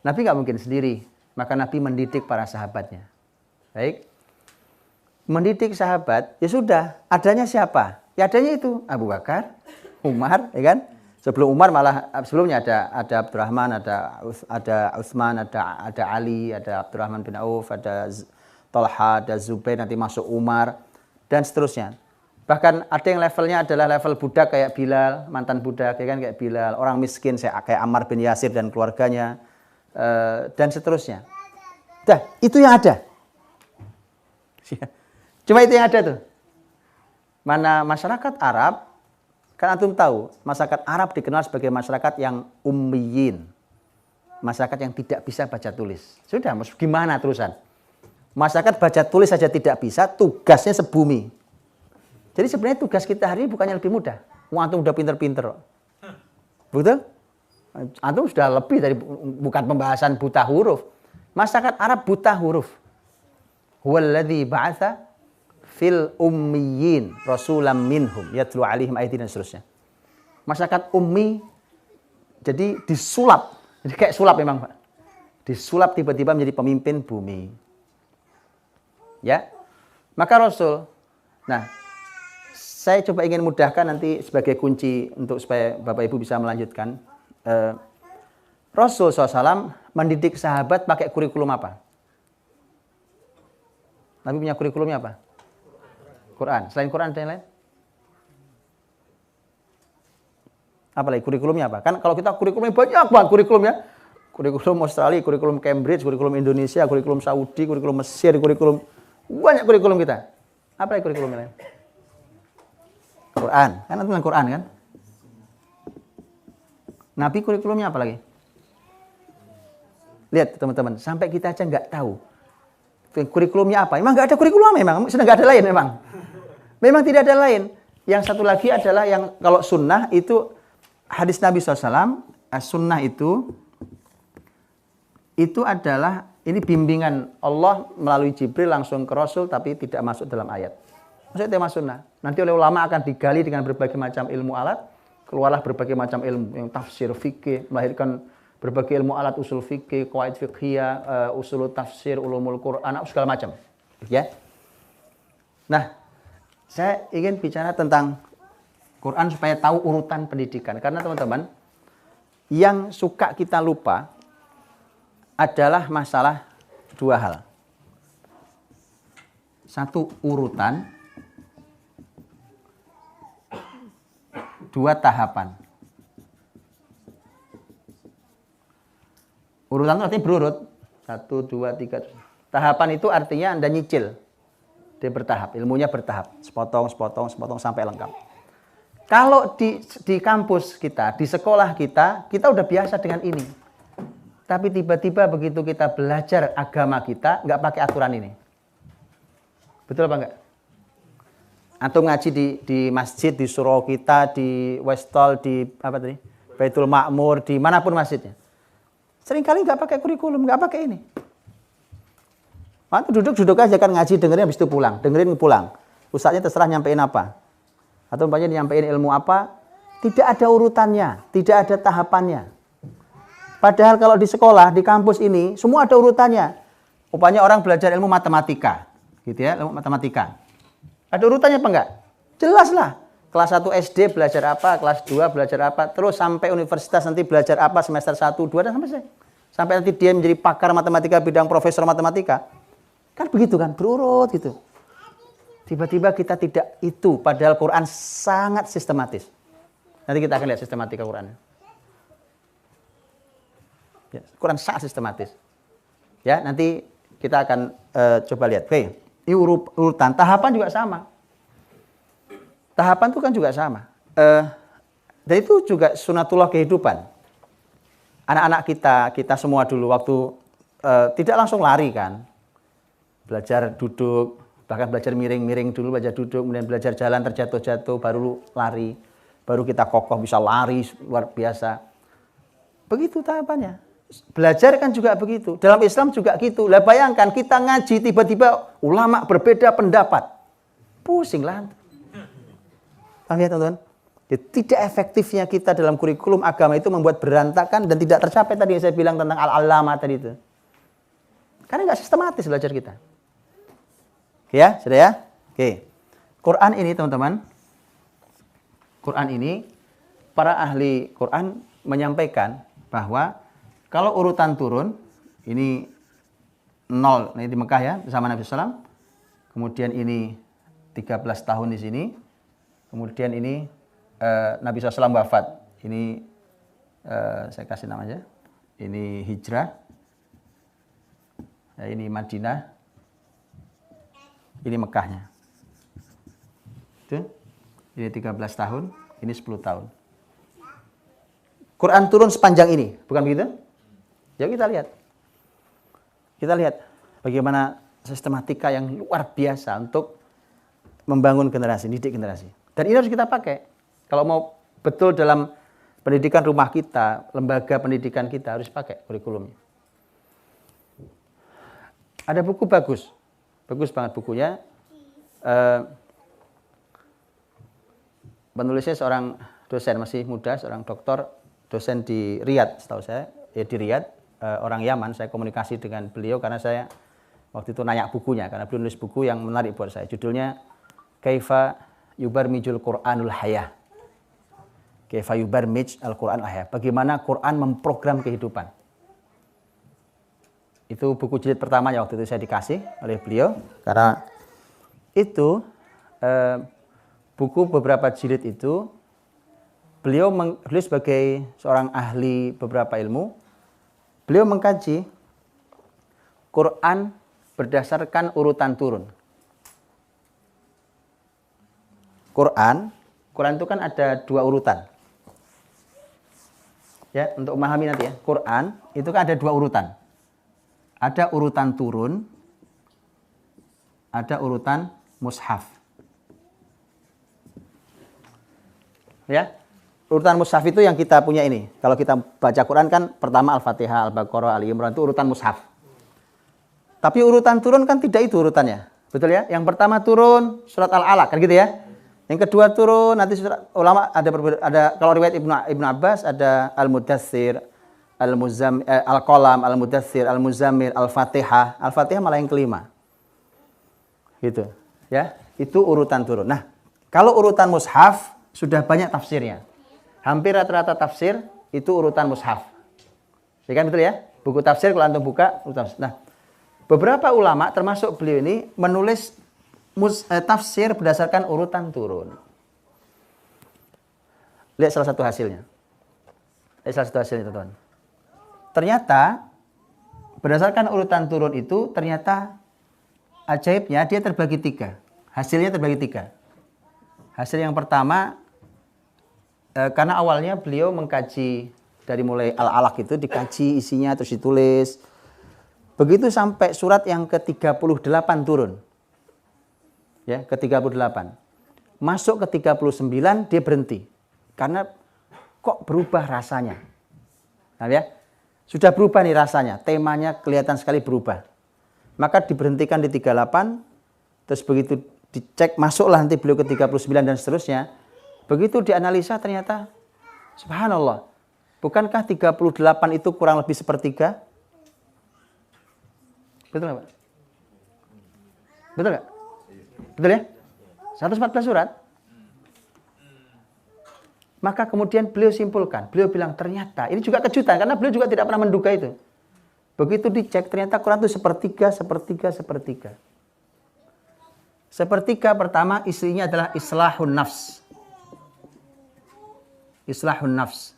Nabi nggak mungkin sendiri, maka Nabi mendidik para sahabatnya. Baik, mendidik sahabat, ya sudah, adanya siapa? Ya adanya itu Abu Bakar, Umar, ya kan? Sebelum Umar malah sebelumnya ada Abdurrahman, ada Utsman, ada Ali, ada Abdurrahman bin Auf, ada Talha, ada Zubair, nanti masuk Umar dan seterusnya. Bahkan ada yang levelnya adalah level budak kayak Bilal, mantan budak, ya kan, kayak Bilal, orang miskin kayak Ammar bin Yasir dan keluarganya, dan seterusnya. Dah, itu yang ada. Cuma itu yang ada tuh. Mana masyarakat Arab, kan antum tahu, masyarakat Arab dikenal sebagai masyarakat yang ummiyin. Masyarakat yang tidak bisa baca tulis. Sudah, gimana terusan? Masyarakat baca tulis saja tidak bisa, tugasnya sebumi. Jadi sebenarnya tugas kita hari ini bukannya lebih mudah. Antum udah pinter-pinter. Betul? Antum sudah lebih dari bukan pembahasan buta huruf. Masyarakat Arab buta huruf. Huwallazi ba'atsa fil ummiyin rasulam minhum yatlu alaihim ayatina dan seterusnya. Masyarakat ummi jadi disulap. Jadi kayak sulap memang, Pak. Disulap tiba-tiba menjadi pemimpin bumi. Ya. Maka Rasul. Nah, saya coba ingin mudahkan nanti sebagai kunci untuk supaya Bapak Ibu bisa melanjutkan. Rasul SAW mendidik sahabat pakai kurikulum apa? Nabi punya kurikulumnya apa? Quran. Selain Quran ada yang lain? Apa lagi kurikulumnya apa? Kan kalau kita kurikulumnya banyak banget kurikulumnya. Kurikulum Australia, kurikulum Cambridge, kurikulum Indonesia, kurikulum Saudi, kurikulum Mesir, kurikulum banyak kurikulum kita. Apa lagi kurikulumnya lain? Quran. Kan itu Quran kan? Nabi kurikulumnya apa lagi? Lihat teman-teman, sampai kita aja nggak tahu kurikulumnya apa. Emang nggak ada kurikulum memang, sudah nggak ada lain memang. Memang tidak ada lain. Yang satu lagi adalah yang kalau sunnah itu hadis Nabi SAW, sunnah itu adalah ini bimbingan Allah melalui Jibril langsung ke Rasul tapi tidak masuk dalam ayat. Maksudnya tema sunnah. Nanti oleh ulama akan digali dengan berbagai macam ilmu alat, keluarlah berbagai macam ilmu yang tafsir fikih, melahirkan berbagai ilmu alat usul fikih, qawaid fiqhiyah, usul tafsir, ulumul Quran, segala macam. Ya. Nah, saya ingin bicara tentang Quran supaya tahu urutan pendidikan. Karena teman-teman, yang suka kita lupa adalah masalah dua hal. Satu, urutan. Dua, tahapan. Urutan itu artinya berurut. 1, 2, 3. Tahapan itu artinya Anda nyicil. Dia bertahap, ilmunya bertahap. Sepotong sampai lengkap. Kalau di kampus kita, di sekolah kita udah biasa dengan ini. Tapi tiba-tiba begitu kita belajar agama kita, nggak pakai aturan ini. Betul apa enggak? Antum ngaji di masjid, di surau kita, di Westall, di apa tadi? Baitul Ma'mur, di manapun masjidnya. Seringkali nggak pakai kurikulum, nggak pakai ini. Antum duduk aja kan ngaji, dengerin habis itu pulang. Dengerin pulang. Ustaznya terserah nyampein apa. Atau umpamanya nyampein ilmu apa. Tidak ada urutannya, tidak ada tahapannya. Padahal kalau di sekolah, di kampus ini, semua ada urutannya. Umpamanya orang belajar ilmu matematika. Gitu ya, ilmu matematika. Ada urutannya apa enggak? Jelas lah. Kelas 1 SD belajar apa, kelas 2 belajar apa, terus sampai universitas nanti belajar apa, semester 1, 2, dan sampai selesai. Sampai nanti dia menjadi pakar matematika, bidang profesor matematika. Kan begitu kan, berurut gitu. Tiba-tiba kita tidak itu, padahal Quran sangat sistematis. Nanti kita akan lihat sistematika Quran. Ya, Quran sangat sistematis. Ya, nanti kita akan coba lihat. Oke, ini urutan. Tahapan juga sama. Tahapan itu kan juga sama. Dan itu juga sunatullah kehidupan. Anak-anak kita semua dulu waktu tidak langsung lari kan. Belajar duduk, bahkan belajar miring-miring dulu, belajar duduk, kemudian belajar jalan terjatuh-jatuh, baru lari. Baru kita kokoh bisa lari luar biasa. Begitu tahapannya. Belajar kan juga begitu. Dalam Islam juga gitu. Lah bayangkan kita ngaji tiba-tiba ulama berbeda pendapat. Pusing lah. Paham ya teman-teman? Tidak efektifnya kita dalam kurikulum agama itu membuat berantakan dan tidak tercapai tadi yang saya bilang tentang al-alama tadi itu. Karena nggak sistematis belajar kita. Oke ya, sudah ya? Oke. Quran ini teman-teman. Quran ini para ahli Quran menyampaikan bahwa kalau urutan turun, ini 0, ini di Mekah ya, bersama Nabi SAW. Kemudian ini 13 tahun di sini. Kemudian ini Nabi SAW wafat. Ini saya kasih nama aja. Ini hijrah. Ya, ini Madinah. Ini Mekahnya. Itu. Ini 13 tahun, ini 10 tahun. Quran turun sepanjang ini, bukan begitu? Ya kita lihat. Kita lihat bagaimana sistematika yang luar biasa untuk membangun generasi, didik generasi. Dan ini harus kita pakai. Kalau mau betul dalam pendidikan rumah kita, lembaga pendidikan kita harus pakai kurikulumnya. Ada buku bagus. Bagus banget bukunya. Penulisnya seorang dosen, masih muda, seorang doktor, dosen di Riyadh, setahu saya. Ya di Riyadh. Orang Yaman, saya komunikasi dengan beliau karena saya waktu itu nanya bukunya, karena beliau nulis buku yang menarik buat saya. Judulnya Kaifa Yubarmijul Qur'anul Hayah. Kaifa Yubarmij Al-Qur'an Hayah. Bagaimana Quran memprogram kehidupan. Itu buku jilid pertama yang waktu itu saya dikasih oleh beliau. Karena itu buku beberapa jilid itu beliau sebagai seorang ahli beberapa ilmu. Beliau mengkaji Quran berdasarkan urutan turun. Quran itu kan ada 2 urutan. Ya, untuk memahami nanti ya. Quran itu kan ada 2 urutan. Ada urutan turun, ada urutan mushaf. Ya. Urutan mushaf itu yang kita punya ini. Kalau kita baca Quran kan pertama Al-Fatihah, Al-Baqarah, Ali Imran itu urutan mushaf. Tapi urutan turun kan tidak itu urutannya. Betul ya? Yang pertama turun surat Al-Alaq kan gitu ya. Yang kedua turun nanti surat ulama ada kalau riwayat Ibnu Abbas ada Al-Mudatsir, Al-Qalam, Al-Mudatsir, Al-Muzammil, Al-Fatihah. Al-Fatihah malah yang kelima. Gitu. Ya, itu urutan turun. Nah, kalau urutan mushaf sudah banyak tafsirnya. Hampir rata-rata tafsir itu urutan mushaf. Ya kan betul ya? Buku tafsir kalau antum buka urutan. Nah, beberapa ulama termasuk beliau ini menulis tafsir berdasarkan urutan turun. Lihat salah satu hasilnya. Lihat salah satu hasilnya, teman-teman. Ternyata berdasarkan urutan turun itu ternyata ajaibnya dia terbagi 3. Hasilnya terbagi 3. Hasil yang pertama karena awalnya beliau mengkaji dari mulai Al-Alaq itu dikaji isinya terus ditulis. Begitu sampai surat yang ke-38 turun. Ya, ke-38. Masuk ke 39 dia berhenti. Karena kok berubah rasanya. Nah ya, sudah berubah nih rasanya, temanya kelihatan sekali berubah. Maka diberhentikan di 38, terus begitu dicek masuklah nanti beliau ke 39 dan seterusnya. Begitu dianalisa ternyata, subhanallah, bukankah 38 itu kurang lebih sepertiga? Betul nggak Pak? Betul nggak? Betul ya? 114 surat. Maka kemudian beliau simpulkan, beliau bilang ternyata, ini juga kejutan, karena beliau juga tidak pernah menduga itu. Begitu dicek, ternyata Quran itu sepertiga. Sepertiga pertama isinya adalah islahun nafs. Islahun nafs.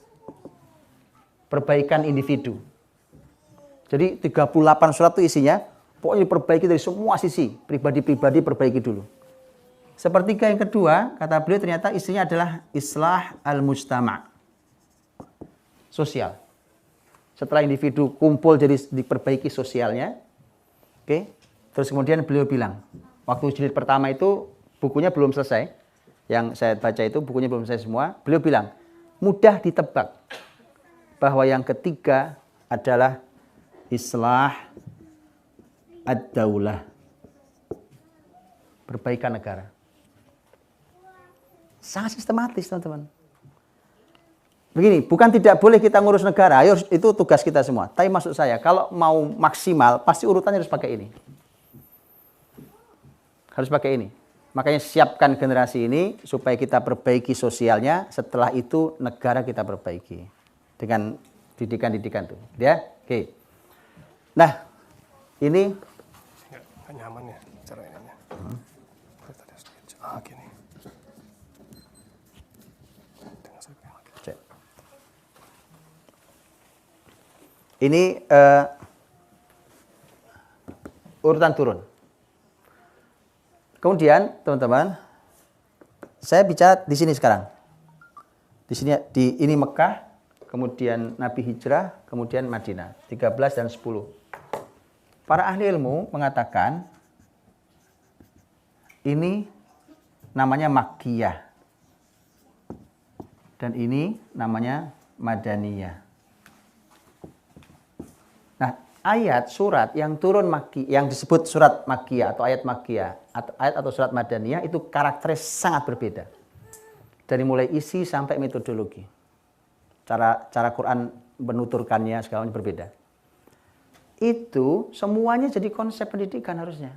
Perbaikan individu. Jadi 38 surat itu isinya pokoknya diperbaiki dari semua sisi. Pribadi-pribadi perbaiki dulu. Sepertiga yang kedua, kata beliau ternyata isinya adalah islah al-mujtama'. Sosial. Setelah individu kumpul jadi diperbaiki sosialnya. Oke. Terus kemudian beliau bilang, waktu jilid pertama itu bukunya belum selesai. Yang saya baca itu bukunya belum selesai semua. Beliau bilang, mudah ditebak bahwa yang ketiga adalah islah ad-daulah. Perbaikan negara. Sangat sistematis, teman-teman. Begini, bukan tidak boleh kita ngurus negara, ayo itu tugas kita semua. Tapi maksud saya, kalau mau maksimal, pasti urutannya harus pakai ini. Harus pakai ini. Makanya siapkan generasi ini supaya kita perbaiki sosialnya, setelah itu negara kita perbaiki. Dengan didikan-didikan tuh. Ya, oke. Nah, ini nggak nyaman ya cara ini. Gini. Cek. Ini urutan turun. Kemudian, teman-teman, saya bicara di sini sekarang. Di sini ini Mekah, kemudian Nabi hijrah, kemudian Madinah, 13 dan 10. Para ahli ilmu mengatakan ini namanya Makkiyah. Dan ini namanya Madaniyah. Nah, ayat surat yang turun Makki, yang disebut surat Makkiyah atau ayat Makkiyah, ayat atau surat Madaniyah itu karakternya sangat berbeda. Dari mulai isi sampai metodologi. Cara Quran menuturkannya segalanya berbeda. Itu semuanya jadi konsep pendidikan harusnya.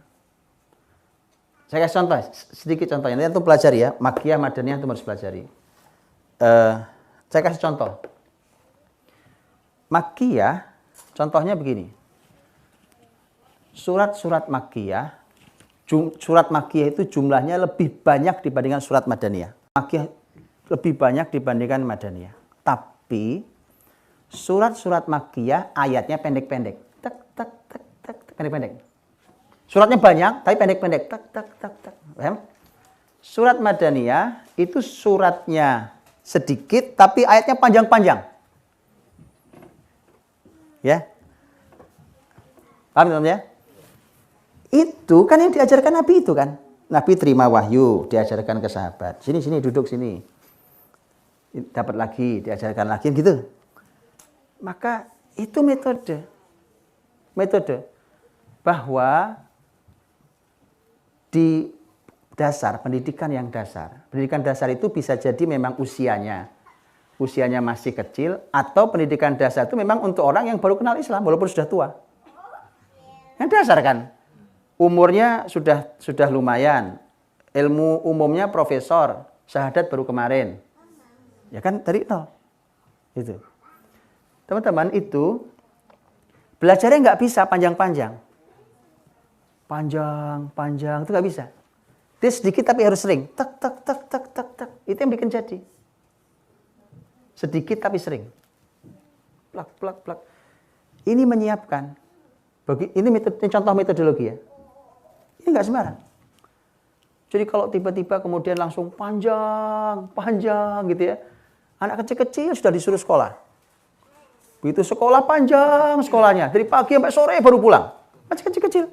Saya kasih contoh, sedikit contohnya. Nanti antum pelajari ya, Makkiyah, Madaniyah antum harus pelajari. Saya kasih contoh. Makkiyah, contohnya begini. Surat-surat Makkiyah, surat Makkiyah itu jumlahnya lebih banyak dibandingkan surat Madaniyah. Makkiyah lebih banyak dibandingkan Madaniyah. Tapi surat-surat Makkiyah ayatnya pendek-pendek. Tak tak tak tak pendek-pendek. Suratnya banyak tapi pendek-pendek. Tak tak tak tak. Paham? Surat Madaniyah itu suratnya sedikit tapi ayatnya panjang-panjang. Ya. Paham teman-teman ya? Itu kan yang diajarkan Nabi itu kan. Nabi terima wahyu, diajarkan ke sahabat. Sini duduk sini. Dapat lagi, diajarkan lagi gitu. Maka itu metode bahwa di dasar pendidikan yang dasar. Pendidikan dasar itu bisa jadi memang usianya masih kecil, atau pendidikan dasar itu memang untuk orang yang baru kenal Islam walaupun sudah tua. Yang dasar kan umurnya sudah lumayan, ilmu umumnya profesor, syahadat baru kemarin. Ya kan dari nol. Itu. Teman-teman, itu belajarnya nggak bisa panjang-panjang. Panjang itu nggak bisa. Dia sedikit tapi harus sering. Tak tak tak tak tak tak. Itu yang bikin jadi. Sedikit tapi sering. Plak plak plak. Ini menyiapkan. Ini contoh metodologi ya. Ini nggak sembarang. Jadi kalau tiba-tiba kemudian langsung panjang gitu ya. Anak kecil-kecil sudah disuruh sekolah. Begitu sekolah panjang sekolahnya. Dari pagi sampai sore baru pulang. Masih kecil-kecil.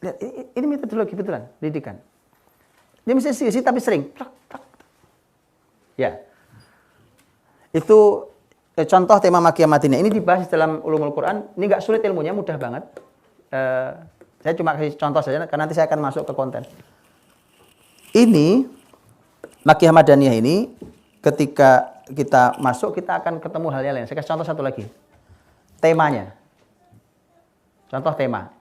Lihat, ini metodologi betulan, pendidikan. Dia mesti sisi tapi sering. Ya. Itu contoh tema Makkiyah Madinah. Ini dibahas dalam Ulumul Quran. Ini nggak sulit ilmunya, mudah banget. Saya cuma kasih contoh saja, karena nanti saya akan masuk ke konten. Ini, Makkiyah Madaniyah ini, ketika kita masuk, kita akan ketemu hal yang lain. Saya kasih contoh satu lagi. Temanya. Contoh tema.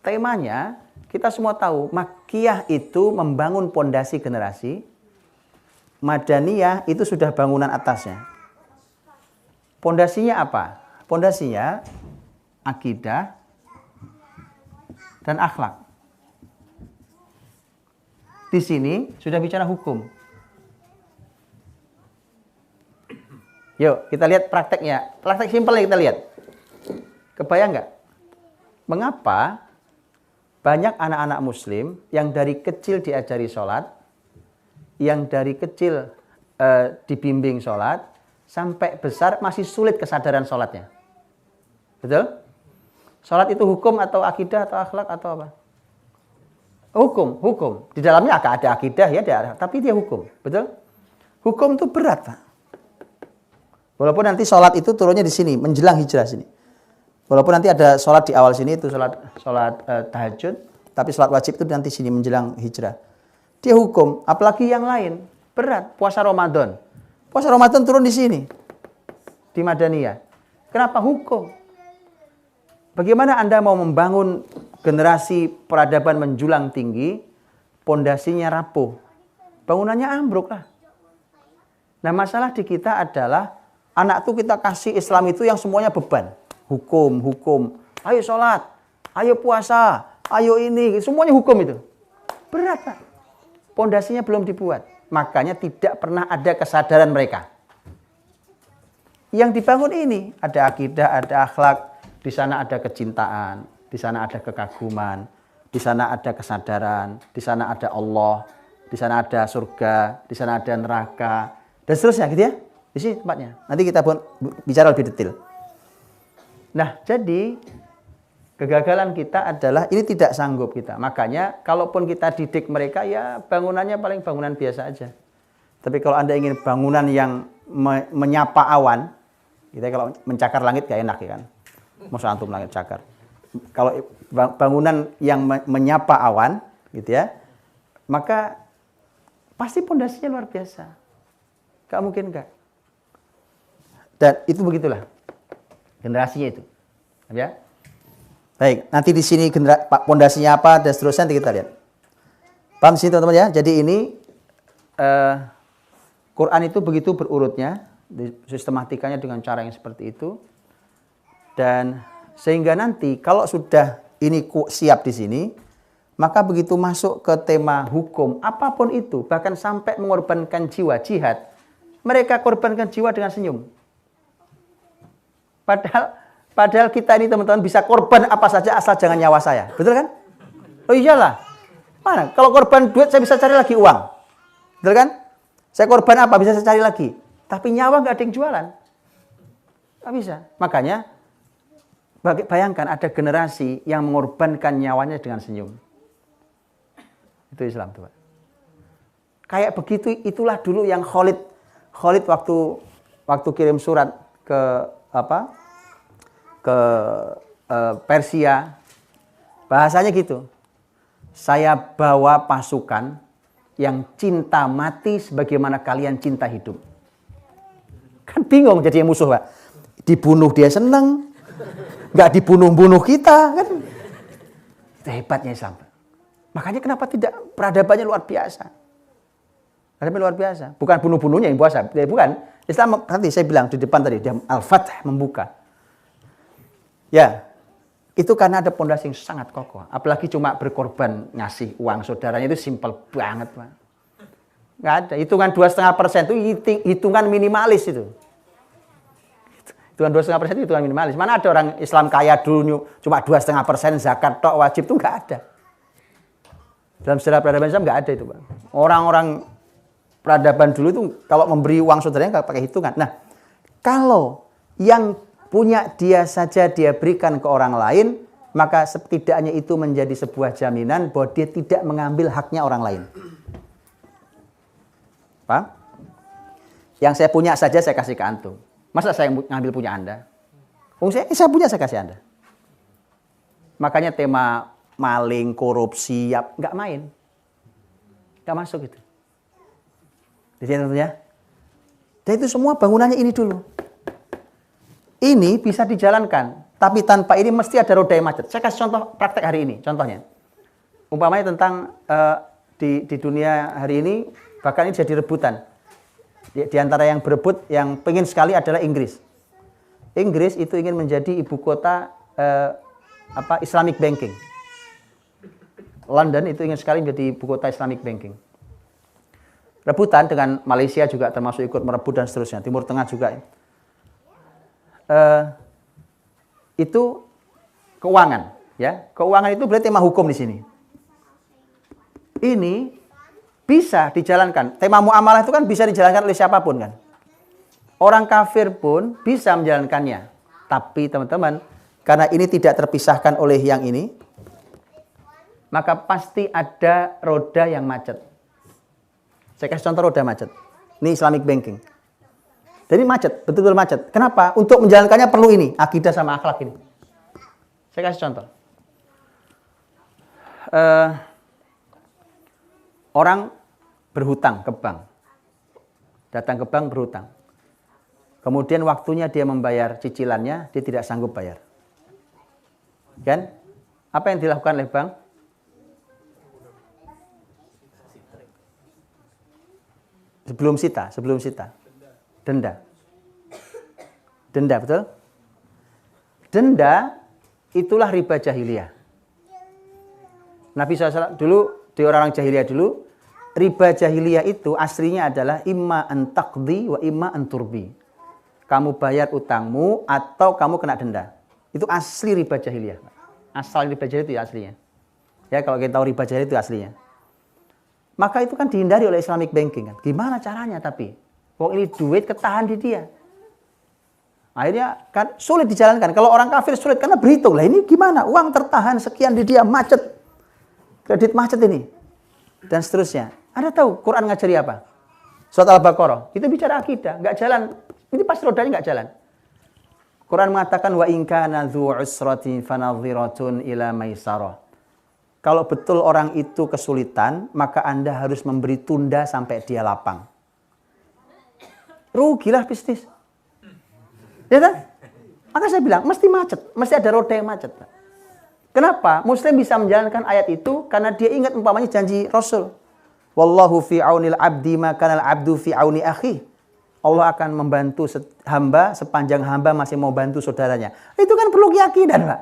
Temanya, kita semua tahu, Makkiyah itu membangun pondasi generasi. Madaniyah itu sudah bangunan atasnya. Pondasinya apa? Pondasinya akidah dan akhlak. Di sini sudah bicara hukum. Yuk, kita lihat prakteknya. Praktek simpelnya kita lihat. Kebayang nggak? Mengapa banyak anak-anak muslim yang dari kecil diajari sholat, yang dari kecil dibimbing sholat, sampai besar masih sulit kesadaran sholatnya? Betul? Sholat itu hukum atau akidah atau akhlak atau apa? Hukum. Di dalamnya agak ada akidah ya, tapi dia hukum. Betul? Hukum itu berat, Pak. Walaupun nanti sholat itu turunnya di sini, menjelang hijrah sini. Walaupun nanti ada sholat di awal sini, itu sholat tahajud, tapi sholat wajib itu nanti sini menjelang hijrah. Dia hukum, apalagi yang lain. Berat, puasa Ramadan. Puasa Ramadan turun di sini, di Madaniyah. Kenapa hukum? Bagaimana Anda mau membangun generasi peradaban menjulang tinggi, pondasinya rapuh, bangunannya ambruk lah. Nah, masalah di kita adalah anak tuh kita kasih Islam itu yang semuanya beban. Hukum. Ayo sholat, ayo puasa, ayo ini. Semuanya hukum itu. Berat, Pak. Pondasinya belum dibuat. Makanya tidak pernah ada kesadaran mereka. Yang dibangun ini, ada akidah, ada akhlak. Di sana ada kecintaan, di sana ada kekaguman, di sana ada kesadaran, di sana ada Allah, di sana ada surga, di sana ada neraka, dan seterusnya gitu ya. Di sini tempatnya. Nanti kita bicara lebih detail. Nah, jadi kegagalan kita adalah ini tidak sanggup kita. Makanya kalaupun kita didik mereka ya bangunannya paling bangunan biasa aja. Tapi kalau Anda ingin bangunan yang menyapa awan, kita kalau mencakar langit gak enak ya kan. Masa antum langit cakar. Kalau bangunan yang menyapa awan gitu ya, maka pasti pondasinya luar biasa. Gak mungkin enggak. Dan itu begitulah generasinya itu, ya. Baik, nanti di sini pondasinya apa dan seterusnya nanti kita lihat. Paham sih teman-teman ya? Jadi ini Quran itu begitu berurutnya, sistematikanya dengan cara yang seperti itu, dan sehingga nanti kalau sudah ini siap di sini, maka begitu masuk ke tema hukum apapun itu, bahkan sampai mengorbankan jiwa jihad, mereka korbankan jiwa dengan senyum. Padahal kita ini teman-teman bisa korban apa saja asal jangan nyawa saya. Betul kan? Oh iyalah. Mana? Kalau korban duit saya bisa cari lagi uang. Betul kan? Saya korban apa? Bisa saya cari lagi. Tapi nyawa nggak ada yang jualan. Nggak bisa. Makanya bayangkan ada generasi yang mengorbankan nyawanya dengan senyum. Itu Islam tuh, Pak. Kayak begitu itulah dulu yang Khalid waktu kirim surat ke Persia, bahasanya gitu. Saya bawa pasukan yang cinta mati sebagaimana kalian cinta hidup. Kan bingung jadi musuh, Pak. Dibunuh dia seneng, nggak dibunuh-bunuh kita, kan? Itu hebatnya Islam. Makanya kenapa tidak peradabannya luar biasa? Peradaban luar biasa. Bukan bunuh-bunuhnya yang puasa, bukan. Islam nanti saya bilang di depan tadi, dia Al-Fath membuka. Ya, itu karena ada pondasi yang sangat kokoh. Apalagi cuma berkorban ngasih uang saudaranya itu simpel banget, Pak. Nggak ada. Hitungan 2,5% itu hitungan minimalis itu. Hitungan 2,5% itu hitungan minimalis. Mana ada orang Islam kaya dulu cuma 2,5% zakat tok wajib, itu nggak ada. Dalam sejarah peradaban Islam nggak ada itu, Pak. Orang-orang peradaban dulu itu kalau memberi uang saudaranya nggak pakai hitungan. Nah, kalau yang punya dia saja dia berikan ke orang lain, maka setidaknya itu menjadi sebuah jaminan bahwa dia tidak mengambil haknya orang lain. Paham? Yang saya punya saja saya kasih ke antum. Masa saya ngambil punya Anda? Saya punya, saya kasih Anda. Makanya tema maling, korupsi, ya, nggak main. Nggak masuk itu. Di sini tentunya. Dan itu semua bangunannya ini dulu. Ini bisa dijalankan. Tapi tanpa ini mesti ada roda yang macet. Saya kasih contoh praktek hari ini. Contohnya. Umpamanya tentang di dunia hari ini, bahkan ini jadi rebutan. Di antara yang berebut, yang pengen sekali adalah Inggris. Inggris itu ingin menjadi ibu kota Islamic banking. London itu ingin sekali menjadi ibu kota Islamic banking. Rebutan dengan Malaysia juga termasuk ikut merebut dan seterusnya. Timur Tengah juga. itu keuangan, ya. Keuangan itu berarti tema hukum di sini. Ini bisa dijalankan. Tema muamalah itu kan bisa dijalankan oleh siapapun kan. Orang kafir pun bisa menjalankannya. Tapi teman-teman, karena ini tidak terpisahkan oleh yang ini, maka pasti ada roda yang macet. Saya kasih contoh roda macet. Ini Islamic banking. Jadi macet, betul-betul macet. Kenapa? Untuk menjalankannya perlu ini, akidah sama akhlak ini. Saya kasih contoh. Orang berhutang ke bank. Datang ke bank berhutang. Kemudian waktunya dia membayar cicilannya, dia tidak sanggup bayar. Kan? Apa yang dilakukan oleh bank? Sebelum sita. Denda, betul? Denda itulah riba jahiliyah. Nabi SAW dulu, di orang-orang jahiliyah dulu, riba jahiliyah itu aslinya adalah imma an taqdi wa imma an turbi. Kamu bayar utangmu atau kamu kena denda. Itu asli riba jahiliyah. Asal riba jahiliyah itu aslinya. Ya, kalau kita tahu riba jahiliyah itu aslinya. Maka itu kan dihindari oleh Islamic banking kan. Gimana caranya tapi? Wong ini duit ketahan di dia. Akhirnya kan sulit dijalankan. Kalau orang kafir sulit karena berhitung. Lah ini gimana? Uang tertahan sekian di dia macet. Kredit macet ini. Dan seterusnya. Anda tahu Quran ngajari apa? Surat Al-Baqarah. Itu bicara akidah. Nggak jalan. Ini pasti rodanya nggak jalan. Quran mengatakan wa in kana dzu usratin fanadhiratun ila maisarah. Kalau betul orang itu kesulitan, maka Anda harus memberi tunda sampai dia lapang. Rugilah bisnis. Ya kan? Maka saya bilang, mesti macet. Mesti ada roda yang macet. Kenapa? Muslim bisa menjalankan ayat itu karena dia ingat umpamanya janji Rasul. Wallahu fi aunil abdi ma kanal abdu fi auni akhi. Allah akan membantu hamba sepanjang hamba masih mau bantu saudaranya. Itu kan perlu keyakinan, Pak.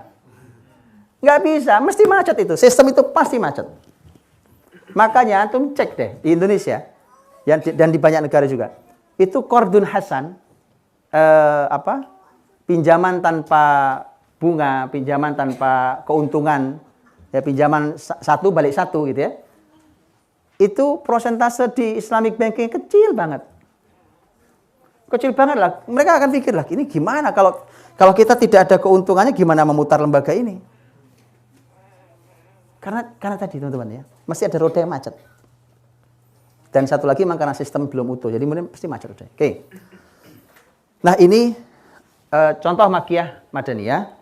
Nggak bisa, mesti macet itu. Sistem itu pasti macet. Makanya antum cek deh di Indonesia dan di banyak negara juga. Itu qardun hasan, pinjaman tanpa bunga, pinjaman tanpa keuntungan, ya pinjaman satu balik satu gitu ya. Itu prosentase di Islamic banking kecil banget. Kecil banget lah. Mereka akan pikir lah, ini gimana kalau kita tidak ada keuntungannya, gimana memutar lembaga ini? Karena tadi teman-teman ya, masih ada roda yang macet. Dan satu lagi memang karena sistem belum utuh, jadi kemudian pasti macet roda. Oke. Nah ini contoh makiyah madaniyah.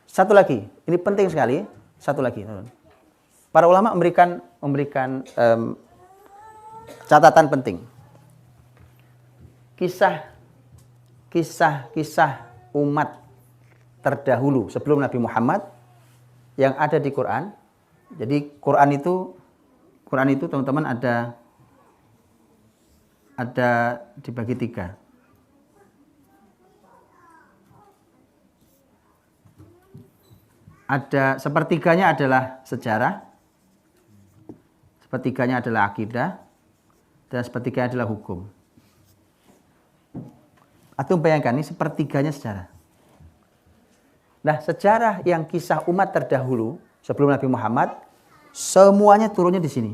Satu lagi, ini penting sekali. Satu lagi, para ulama memberikan catatan penting. Kisah umat terdahulu sebelum Nabi Muhammad yang ada di Quran. Jadi Quran itu teman-teman ada dibagi 3. Ada sepertiganya adalah sejarah, sepertiganya adalah akidah, dan sepertiganya adalah hukum. Antum bayangkan ini sepertiganya sejarah. Nah, sejarah yang kisah umat terdahulu sebelum Nabi Muhammad semuanya turunnya di sini.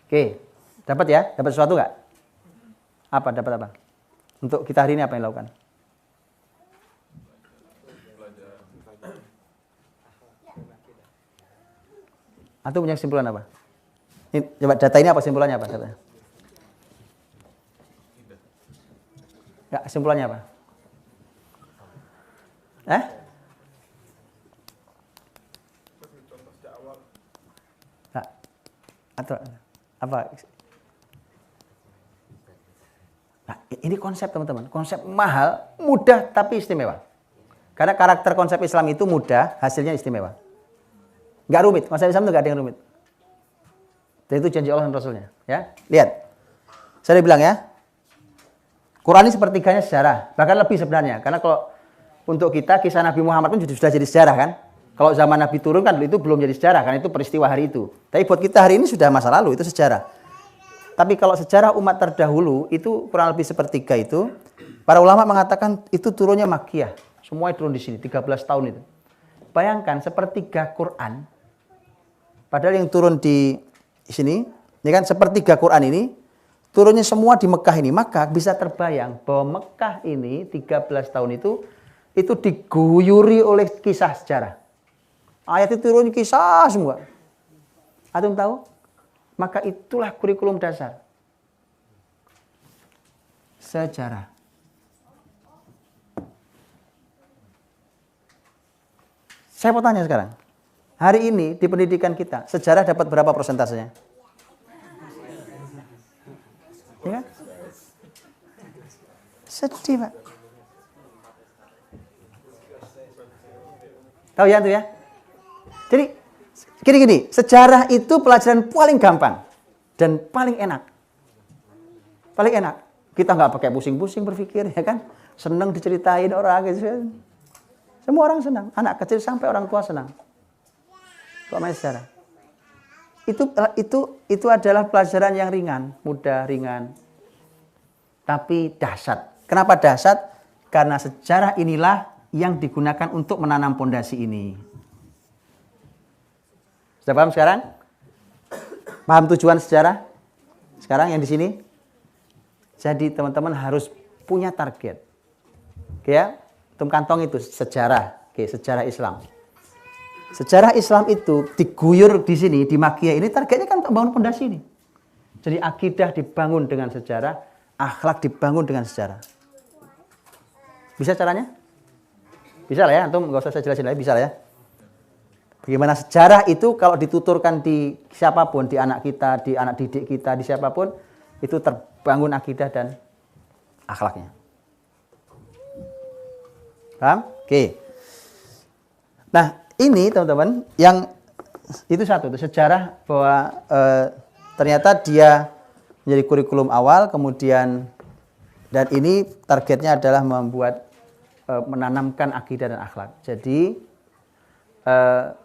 Oke, dapat ya? Dapat sesuatu nggak? Apa? Dapat apa? Untuk kita hari ini apa yang dilakukan? Antum punya kesimpulan apa? Ini, coba data ini apa kesimpulannya apa? Datanya? Ya, kesimpulannya apa? Nah, atau apa? Nah, ini konsep teman-teman, konsep mahal, mudah tapi istimewa. Karena karakter konsep Islam itu mudah, hasilnya istimewa. Nggak rumit, konsep Islam itu nggak ada yang rumit. Dan itu janji Allah dan Rasulnya. Ya, lihat, saya bilang ya, Quran ini sepertiganya sejarah, bahkan lebih sebenarnya. Karena kalau untuk kita, kisah Nabi Muhammad pun sudah jadi sejarah kan. Kalau zaman Nabi turun kan itu belum jadi sejarah, kan itu peristiwa hari itu. Tapi buat kita hari ini sudah masa lalu, itu sejarah. Tapi kalau sejarah umat terdahulu itu kurang lebih sepertiga itu, para ulama mengatakan itu turunnya Makkiyah. Semua turun di sini, 13 tahun itu. Bayangkan sepertiga Quran, padahal yang turun di sini, ini kan sepertiga Quran ini, turunnya semua di Mekah ini. Maka bisa terbayang bahwa Mekah ini 13 tahun itu diguyuri oleh kisah sejarah. Ayat itu turun kisah semua. Antum tahu? Maka itulah kurikulum dasar. Sejarah. Saya mau tanya sekarang. Hari ini di pendidikan kita, sejarah dapat berapa persentasenya? Ya kan? Sedih, Pak. Tahu ya itu ya? Jadi gini, sejarah itu pelajaran paling gampang dan paling enak. Paling enak. Kita nggak pakai pusing-pusing berpikir, ya kan? Senang diceritain orang gitu. Semua orang senang, anak kecil sampai orang tua senang. Kok main sejarah? Itu adalah pelajaran yang ringan, mudah, ringan. Tapi dahsyat. Kenapa dahsyat? Karena sejarah inilah yang digunakan untuk menanam pondasi ini. Sudah paham sekarang? Paham tujuan sejarah? Sekarang yang di sini? Jadi teman-teman harus punya target. Oke ya? Tum kantong itu sejarah. Oke, sejarah Islam. Sejarah Islam itu diguyur di sini, di Makkiyah ini targetnya kan untuk bangun pondasi ini. Jadi akidah dibangun dengan sejarah, akhlak dibangun dengan sejarah. Bisa caranya? Bisa lah ya, antum nggak usah saya jelasin lagi, bisa lah ya. Bagaimana sejarah itu kalau dituturkan di siapapun, di anak kita, di anak didik kita, di siapapun, itu terbangun akidah dan akhlaknya. Paham? Oke. Nah, ini teman-teman, yang itu satu, itu sejarah bahwa ternyata dia menjadi kurikulum awal, kemudian dan ini targetnya adalah membuat menanamkan akidah dan akhlak. Jadi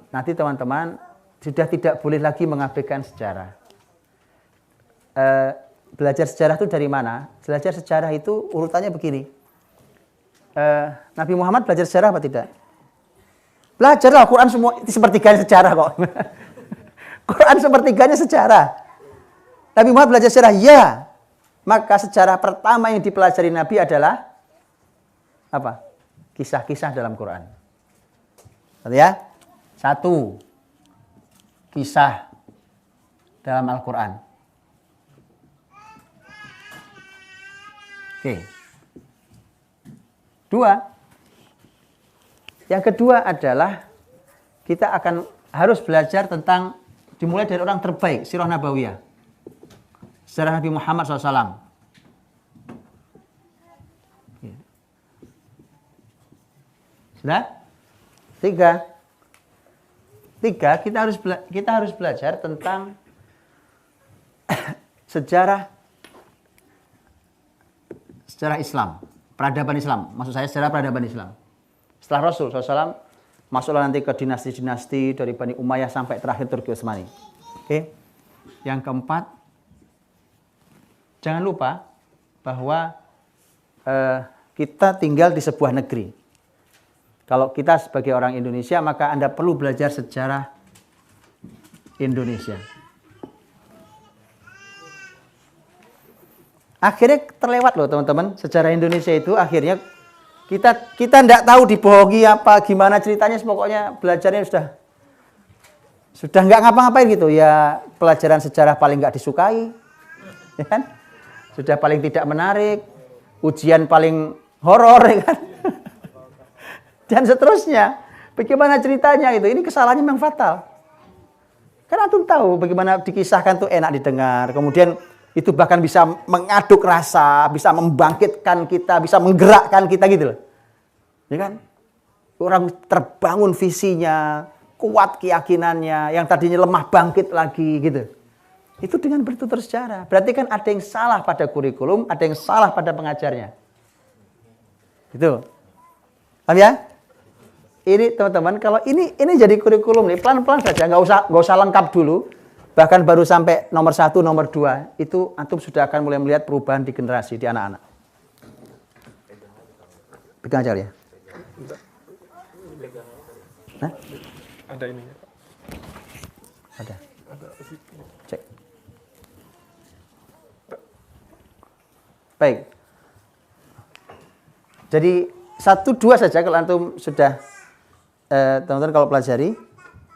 nanti teman-teman sudah tidak boleh lagi mengabaikan sejarah. Belajar sejarah itu dari mana? Belajar sejarah itu urutannya begini. Nabi Muhammad belajar sejarah apa tidak? Belajarlah, Quran semua sepertiganya sejarah kok. Quran sepertiganya sejarah. Nabi Muhammad belajar sejarah, ya. Maka sejarah pertama yang dipelajari Nabi adalah apa? Kisah-kisah dalam Quran. Ya? Satu, kisah dalam Al-Quran. Oke. Dua, yang kedua adalah kita harus belajar tentang, dimulai dari orang terbaik, sirah nabawiyah. Sejarah Nabi Muhammad SAW. Sudah? Tiga, kita harus belajar tentang sejarah Islam, peradaban Islam. Maksud saya sejarah peradaban Islam. Setelah Rasul SAW, masuklah nanti ke dinasti-dinasti dari Bani Umayyah sampai terakhir Turki Utsmani. Oke. Yang keempat, jangan lupa bahwa kita tinggal di sebuah negeri. Kalau kita sebagai orang Indonesia, maka Anda perlu belajar sejarah Indonesia. Akhirnya terlewat loh teman-teman, sejarah Indonesia itu akhirnya kita tidak tahu dibohongi apa, gimana ceritanya, pokoknya belajarnya sudah nggak ngapa-ngapain gitu. Ya pelajaran sejarah paling nggak disukai, ya kan? Sudah paling tidak menarik, ujian paling horor, ya kan? Dan seterusnya. Bagaimana ceritanya itu? Ini kesalahannya memang fatal. Karena antum tahu bagaimana dikisahkan tuh enak didengar. Kemudian itu bahkan bisa mengaduk rasa, bisa membangkitkan kita, bisa menggerakkan kita gitu loh. Ya kan? Orang terbangun visinya, kuat keyakinannya, yang tadinya lemah bangkit lagi gitu. Itu dengan bertutur sejarah. Berarti kan ada yang salah pada kurikulum, ada yang salah pada pengajarnya. Gitu. Paham ya? Ini teman-teman, kalau ini jadi kurikulum nih, pelan-pelan saja, nggak usah lengkap dulu. Bahkan baru sampai nomor 1, nomor 2, itu antum sudah akan mulai melihat perubahan di generasi, di anak-anak. Pegang aja ya. Hah? Ada ininya. Ada. Ada Cek. Baik. Jadi 1, 2 saja kalau antum sudah teman-teman kalau pelajari,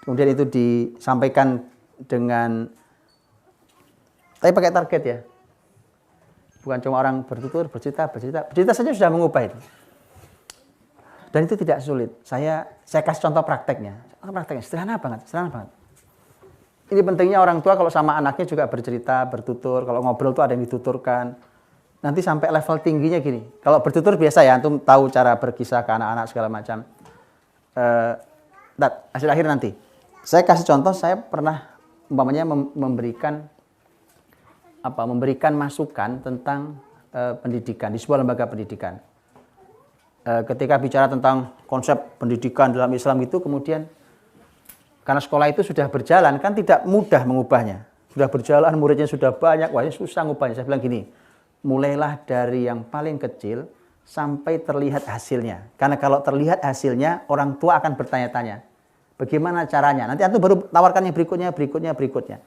kemudian itu disampaikan dengan tapi pakai target ya. Bukan cuma orang bertutur, bercerita saja sudah mengubah itu. Dan itu tidak sulit. Saya kasih contoh prakteknya. Prakteknya sederhana banget. Ini pentingnya orang tua kalau sama anaknya juga bercerita, bertutur. Kalau ngobrol tuh ada yang dituturkan. Nanti sampai level tingginya gini. Kalau bertutur biasa ya, antum tahu cara berkisah ke anak-anak segala macam. Hasil akhir nanti. Saya kasih contoh, saya pernah umpamanya memberikan masukan tentang pendidikan di sebuah lembaga pendidikan. Ketika bicara tentang konsep pendidikan dalam Islam itu, kemudian karena sekolah itu sudah berjalan, kan tidak mudah mengubahnya. Sudah berjalan, muridnya sudah banyak, wah ini susah ngubahnya. Saya bilang gini, mulailah dari yang paling kecil sampai terlihat hasilnya. Karena kalau terlihat hasilnya, orang tua akan bertanya-tanya, bagaimana caranya? Nanti antum baru tawarkan yang berikutnya.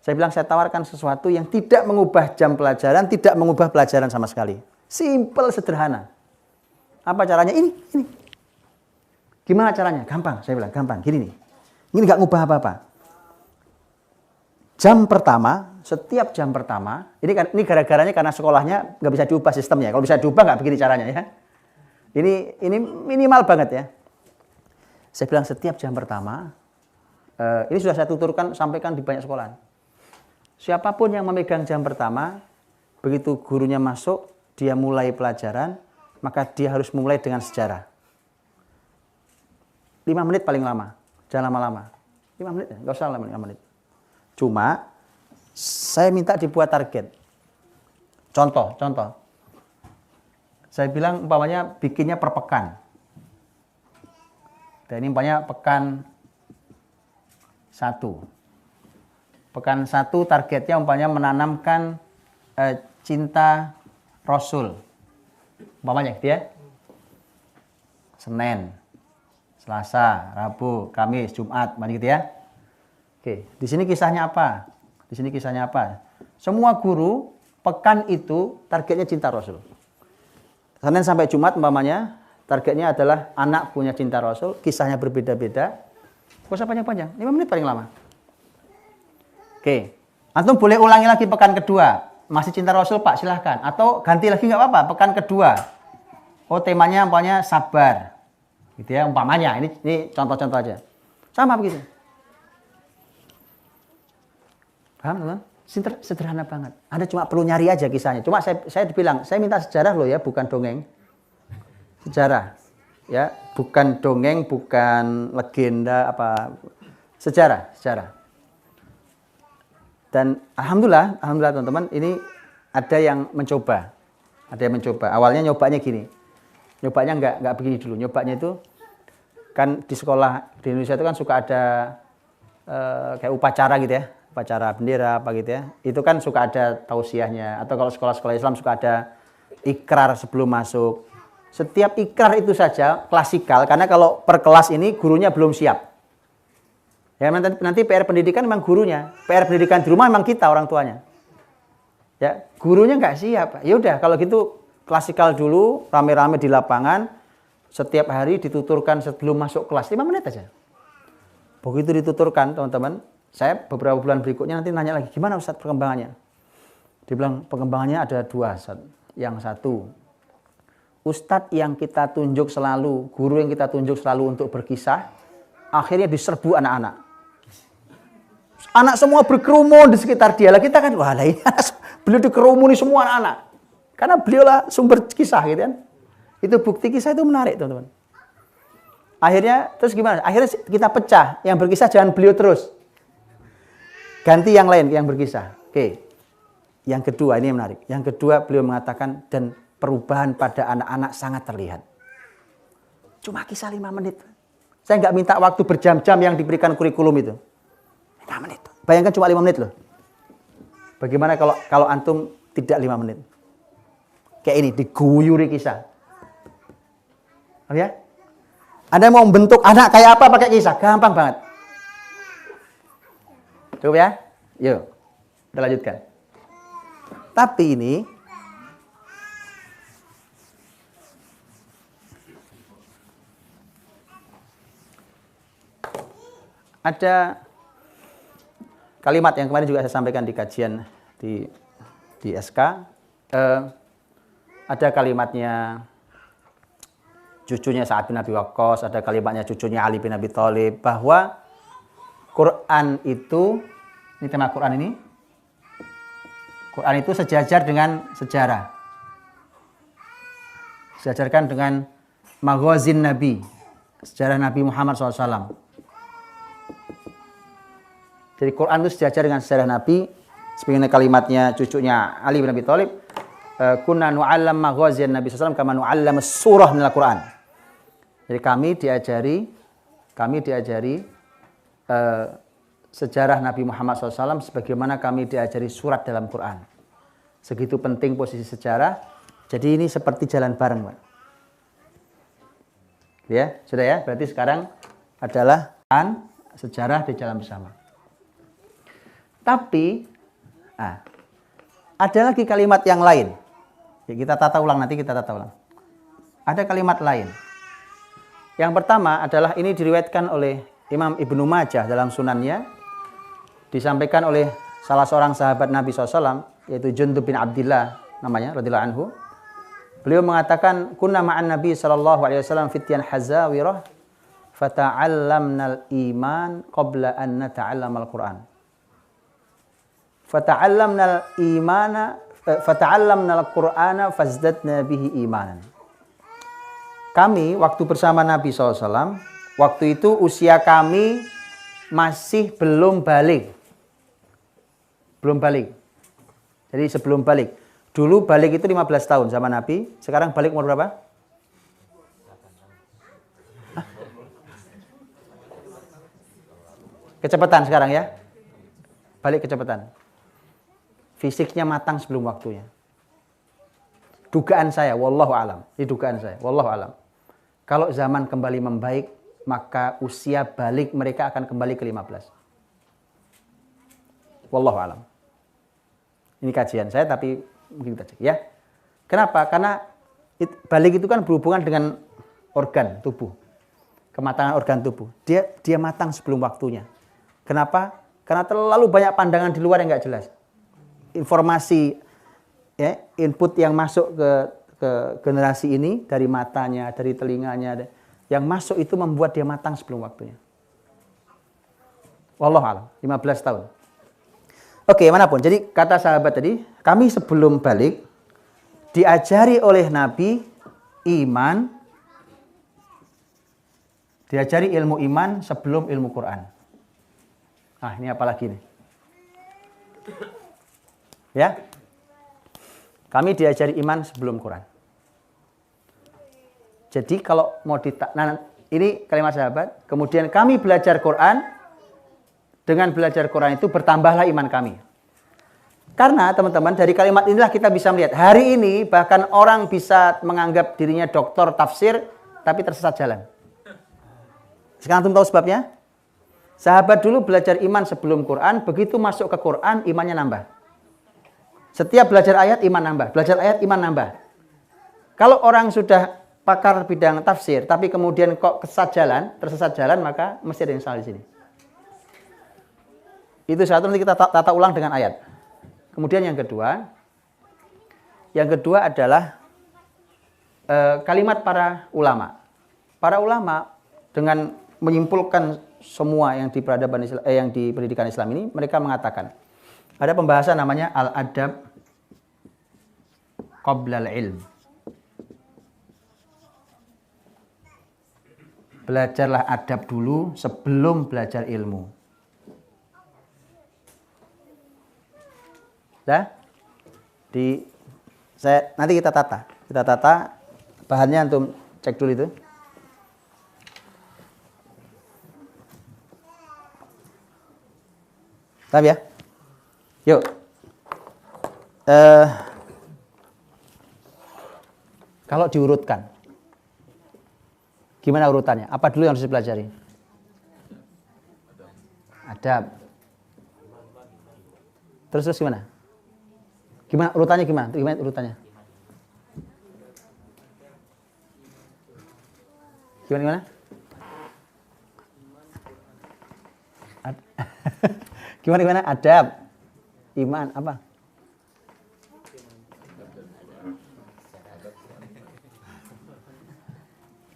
Saya bilang saya tawarkan sesuatu yang tidak mengubah jam pelajaran, tidak mengubah pelajaran sama sekali. Simple, sederhana. Apa caranya? Ini. Gimana caranya? Gampang, saya bilang, gampang. Gini nih. Ini nggak ngubah apa-apa. Setiap jam pertama, ini gara-garanya karena sekolahnya nggak bisa diubah sistemnya. Kalau bisa diubah nggak begini caranya ya. Ini minimal banget ya. Saya bilang setiap jam pertama, ini sudah saya tuturkan, sampaikan di banyak sekolah. Siapapun yang memegang jam pertama, begitu gurunya masuk, dia mulai pelajaran, maka dia harus memulai dengan sejarah. 5 menit paling lama, jangan lama-lama. 5 menit, nggak usah lama 5 menit. Cuma, saya minta dibuat target. Contoh. Saya bilang umpamanya bikinnya per pekan. Dan ini umpamanya pekan 1. Pekan 1 targetnya umpamanya menanamkan cinta Rasul. Umpamanya dia Senin, Selasa, Rabu, Kamis, Jumat, gitu ya. Oke, di sini kisahnya apa? Semua guru pekan itu targetnya cinta Rasul. Senin sampai Jumat umpamanya targetnya adalah anak punya cinta Rasul, kisahnya berbeda-beda. Gak usah panjang-panjang, 5 menit paling lama. Oke, antum boleh ulangi lagi pekan kedua. Masih cinta Rasul Pak, silahkan. Atau ganti lagi nggak apa-apa, pekan kedua. Oh, temanya umpamanya sabar. Gitu ya, umpamanya. Ini contoh-contoh aja. Sama begitu. Paham, teman? Sederhana banget. Anda cuma perlu nyari aja kisahnya. Cuma saya bilang, saya minta sejarah loh ya, bukan dongeng. Sejarah. Ya, bukan dongeng, bukan legenda apa. Sejarah. Dan alhamdulillah teman-teman, ini ada yang mencoba. Awalnya nyobanya gini. Nyobanya nggak begini dulu. Nyobanya itu kan di sekolah di Indonesia itu kan suka ada kayak upacara gitu ya. Upacara bendera apa gitu ya. Itu kan suka ada tausiahnya, atau kalau sekolah-sekolah Islam suka ada ikrar sebelum masuk. Setiap ikrar itu saja klasikal, karena kalau per kelas ini gurunya belum siap. Ya, nanti PR pendidikan memang gurunya, PR pendidikan di rumah memang kita orang tuanya. Ya, gurunya nggak siap. Ya udah, kalau gitu klasikal dulu, rame-rame di lapangan, setiap hari dituturkan sebelum masuk kelas 5 menit aja. Begitu dituturkan, teman-teman, saya beberapa bulan berikutnya nanti nanya lagi, gimana Ustadz perkembangannya? Dia bilang perkembangannya ada 2, Ustadz. Yang satu, Ustadz yang kita tunjuk selalu, guru yang kita tunjuk selalu untuk berkisah, akhirnya diserbu anak-anak. Anak semua berkerumun di sekitar dia. Lah kita kan, wah lah ini beliau dikerumuni semua anak-anak. Karena beliaulah sumber kisah gitu kan. Itu bukti kisah itu menarik, teman-teman. Akhirnya, terus gimana? Akhirnya kita pecah. Yang berkisah jangan beliau terus. Ganti yang lain yang berkisah. Oke. Yang kedua, ini yang menarik. Yang kedua beliau mengatakan, dan perubahan pada anak-anak sangat terlihat. Cuma kisah 5 menit. Saya nggak minta waktu berjam-jam yang diberikan kurikulum itu. 5 menit. Bayangkan cuma 5 menit loh. Bagaimana kalau antum tidak 5 menit? Kayak ini, diguyuri kisah. Ya? Anda mau membentuk anak kayak apa pakai kisah? Gampang banget. Cukup ya? Yuk, kita lanjutkan. Tapi ini ada kalimat yang kemarin juga saya sampaikan di kajian di SK. Ada kalimatnya cucunya Sa'ad bin Abi Waqqas, ada kalimatnya cucunya Ali bin Abi Thalib, bahwa Quran itu, ini tema Quran ini, Quran itu sejajar dengan sejarah. Sejajarkan dengan maghazin Nabi, sejarah Nabi Muhammad SAW. Jadi Quran itu sejajar dengan sejarah Nabi, sebagaimana kalimatnya cucunya Ali bin Abi Thalib, kunna nu'allam maghazin Nabi SAW kama nu'allam surah minal Quran. Jadi kami diajari sejarah Nabi Muhammad SAW sebagaimana kami diajari surat dalam Quran. Segitu penting posisi sejarah. Jadi ini seperti jalan bareng, Pak. Ya, sudah ya. Berarti sekarang adalah sejarah di jalan bersama. Tapi ada lagi kalimat yang lain. Ya, kita tata ulang nanti, kita tata ulang. Ada kalimat lain. Yang pertama adalah ini diriwayatkan oleh Imam Ibnu Majah dalam sunannya, disampaikan oleh salah seorang sahabat Nabi SAW, yaitu Jundub bin Abdillah namanya, radhiyallahu anhu. Beliau mengatakan, kunna ma'an Nabi SAW fityan hazawirah, fata'allamnal iman qabla an nata'allamal Qur'an. Fata'allamnal Qur'ana fazdadna bihi imanan. Kami waktu bersama Nabi SAW, waktu itu usia kami masih belum balik. Belum balik. Jadi sebelum balik. Dulu balik itu 15 tahun sama Nabi, sekarang balik umur berapa? Kecepatan sekarang ya. Balik kecepatan. Fisiknya matang sebelum waktunya. Dugaan saya, wallahu alam. Ini dugaan saya, wallahu alam. Kalau zaman kembali membaik, maka usia balik mereka akan kembali ke 15. Wallahu alam. Ini kajian saya, tapi mungkin kita cek ya. Kenapa? Karena balik itu kan berhubungan dengan organ tubuh. Kematangan organ tubuh. Dia matang sebelum waktunya. Kenapa? Karena terlalu banyak pandangan di luar yang nggak jelas. Informasi, ya, input yang masuk ke generasi ini dari matanya, dari telinganya, yang masuk itu membuat dia matang sebelum waktunya. Wallahu a'lam, 15 tahun. Oke, manapun. Jadi kata sahabat tadi, kami sebelum balik diajari oleh Nabi iman, diajari ilmu iman sebelum ilmu Quran. Nah, ini apalagi nih? Ya. Kami diajari iman sebelum Quran. Jadi kalau mau ini kalimat sahabat, kemudian kami belajar Quran, dengan belajar Quran itu bertambahlah iman kami. Karena teman-teman dari kalimat inilah kita bisa melihat, hari ini bahkan orang bisa menganggap dirinya doktor tafsir, tapi tersesat jalan. Sekarang antum tahu sebabnya? Sahabat dulu belajar iman sebelum Quran, begitu masuk ke Quran, imannya nambah. Setiap belajar ayat, iman nambah. Belajar ayat, iman nambah. Kalau orang sudah pakar bidang tafsir, tapi kemudian kok tersesat jalan, maka mesti ada yang salah di sini. Itu satu, nanti kita tata ulang dengan ayat. Kemudian yang kedua adalah kalimat para ulama. Para ulama dengan menyimpulkan semua yang di peradaban Islam, yang di pendidikan Islam ini, mereka mengatakan ada pembahasan namanya al-adab qabla al-ilm. Belajarlah adab dulu sebelum belajar ilmu. Nanti kita tata bahannya, antum cek dulu itu. Paham ya? Yuk. Kalau diurutkan, gimana urutannya? Apa dulu yang harus dipelajari? Adab. Terus gimana? Gimana urutannya gimana? Gimana urutannya? Gimana? Gimana? Adab, iman, apa?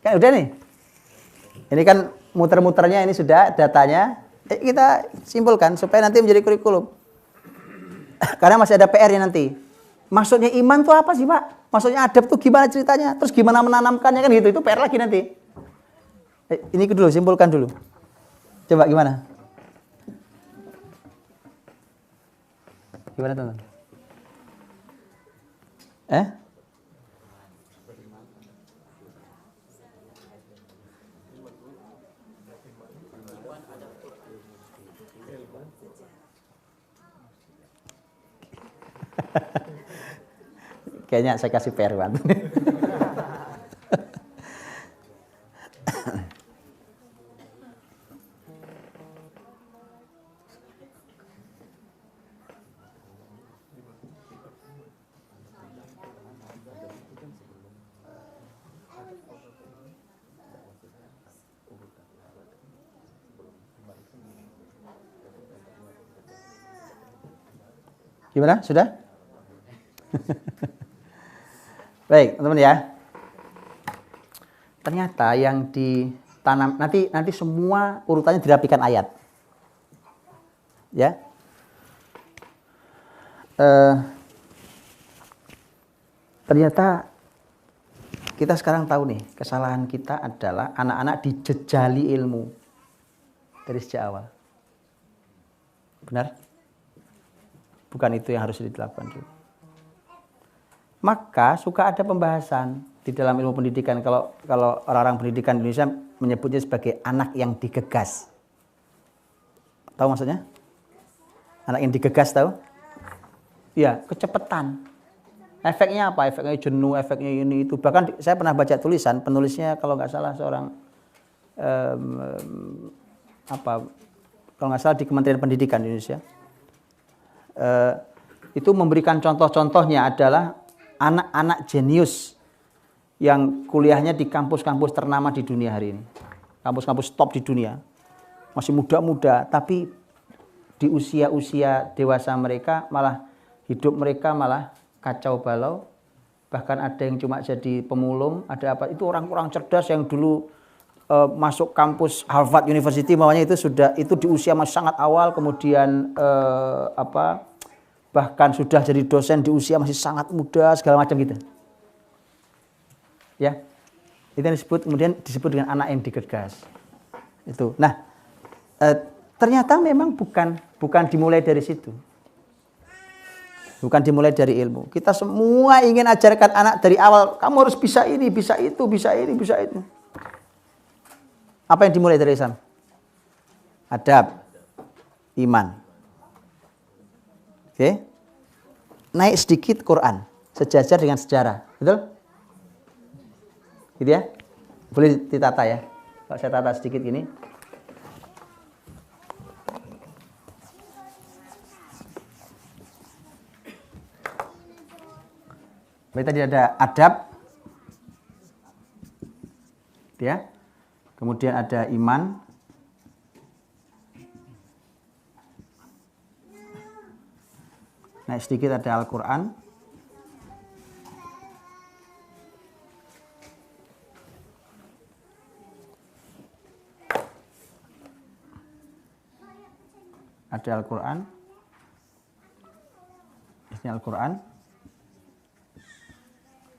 Kan udah nih. Ini kan muter-muternya ini sudah datanya. Kita simpulkan supaya nanti menjadi kurikulum. Karena masih ada PR-nya nanti. Maksudnya iman itu apa sih, Pak? Maksudnya adab itu gimana ceritanya? Terus gimana menanamkannya kan gitu. Itu PR lagi nanti. Ini dulu, simpulkan dulu. Coba gimana? Gimana, teman? Kayaknya saya kasih PR banget. Gimana? Sudah? Baik, teman-teman ya. Ternyata yang ditanam nanti semua urutannya dirapikan ayat. Ya. Ternyata kita sekarang tahu nih, kesalahan kita adalah anak-anak dijejali ilmu dari sejak awal. Benar? Bukan itu yang harus dilakukan dulu. Maka suka ada pembahasan di dalam ilmu pendidikan, kalau orang-orang pendidikan Indonesia menyebutnya sebagai anak yang digegas. Tahu maksudnya? Anak yang digegas tahu? Iya, kecepatan. Efeknya apa? Efeknya jenuh, efeknya ini itu. Bahkan saya pernah baca tulisan, penulisnya kalau nggak salah seorang kalau nggak salah di Kementerian Pendidikan Indonesia. Itu memberikan contoh-contohnya adalah anak-anak jenius yang kuliahnya di kampus-kampus ternama di dunia hari ini. Kampus-kampus top di dunia. Masih muda-muda, tapi di usia-usia dewasa mereka malah hidup mereka malah kacau balau. Bahkan ada yang cuma jadi pemulung, ada apa. Itu orang-orang cerdas yang dulu masuk kampus Harvard University, namanya itu di usia masih sangat awal, kemudian bahkan sudah jadi dosen di usia masih sangat muda, segala macam gitu. Ya. Itu yang kemudian disebut dengan anak yang digegas. Itu. Nah, ternyata memang bukan dimulai dari situ. Bukan dimulai dari ilmu. Kita semua ingin ajarkan anak dari awal, kamu harus bisa ini, bisa itu, bisa ini, bisa itu. Apa yang dimulai dari Islam? Adab, iman. Oke. Naik sedikit Quran, sejajar dengan sejarah. Betul? Gitu ya? Boleh ditata ya. Kalau saya tata sedikit gini. Baik, tadi ada adab. Ya. Kemudian ada iman. Naik sedikit ada Al-Quran. Ada Al-Quran. Ini Al-Quran.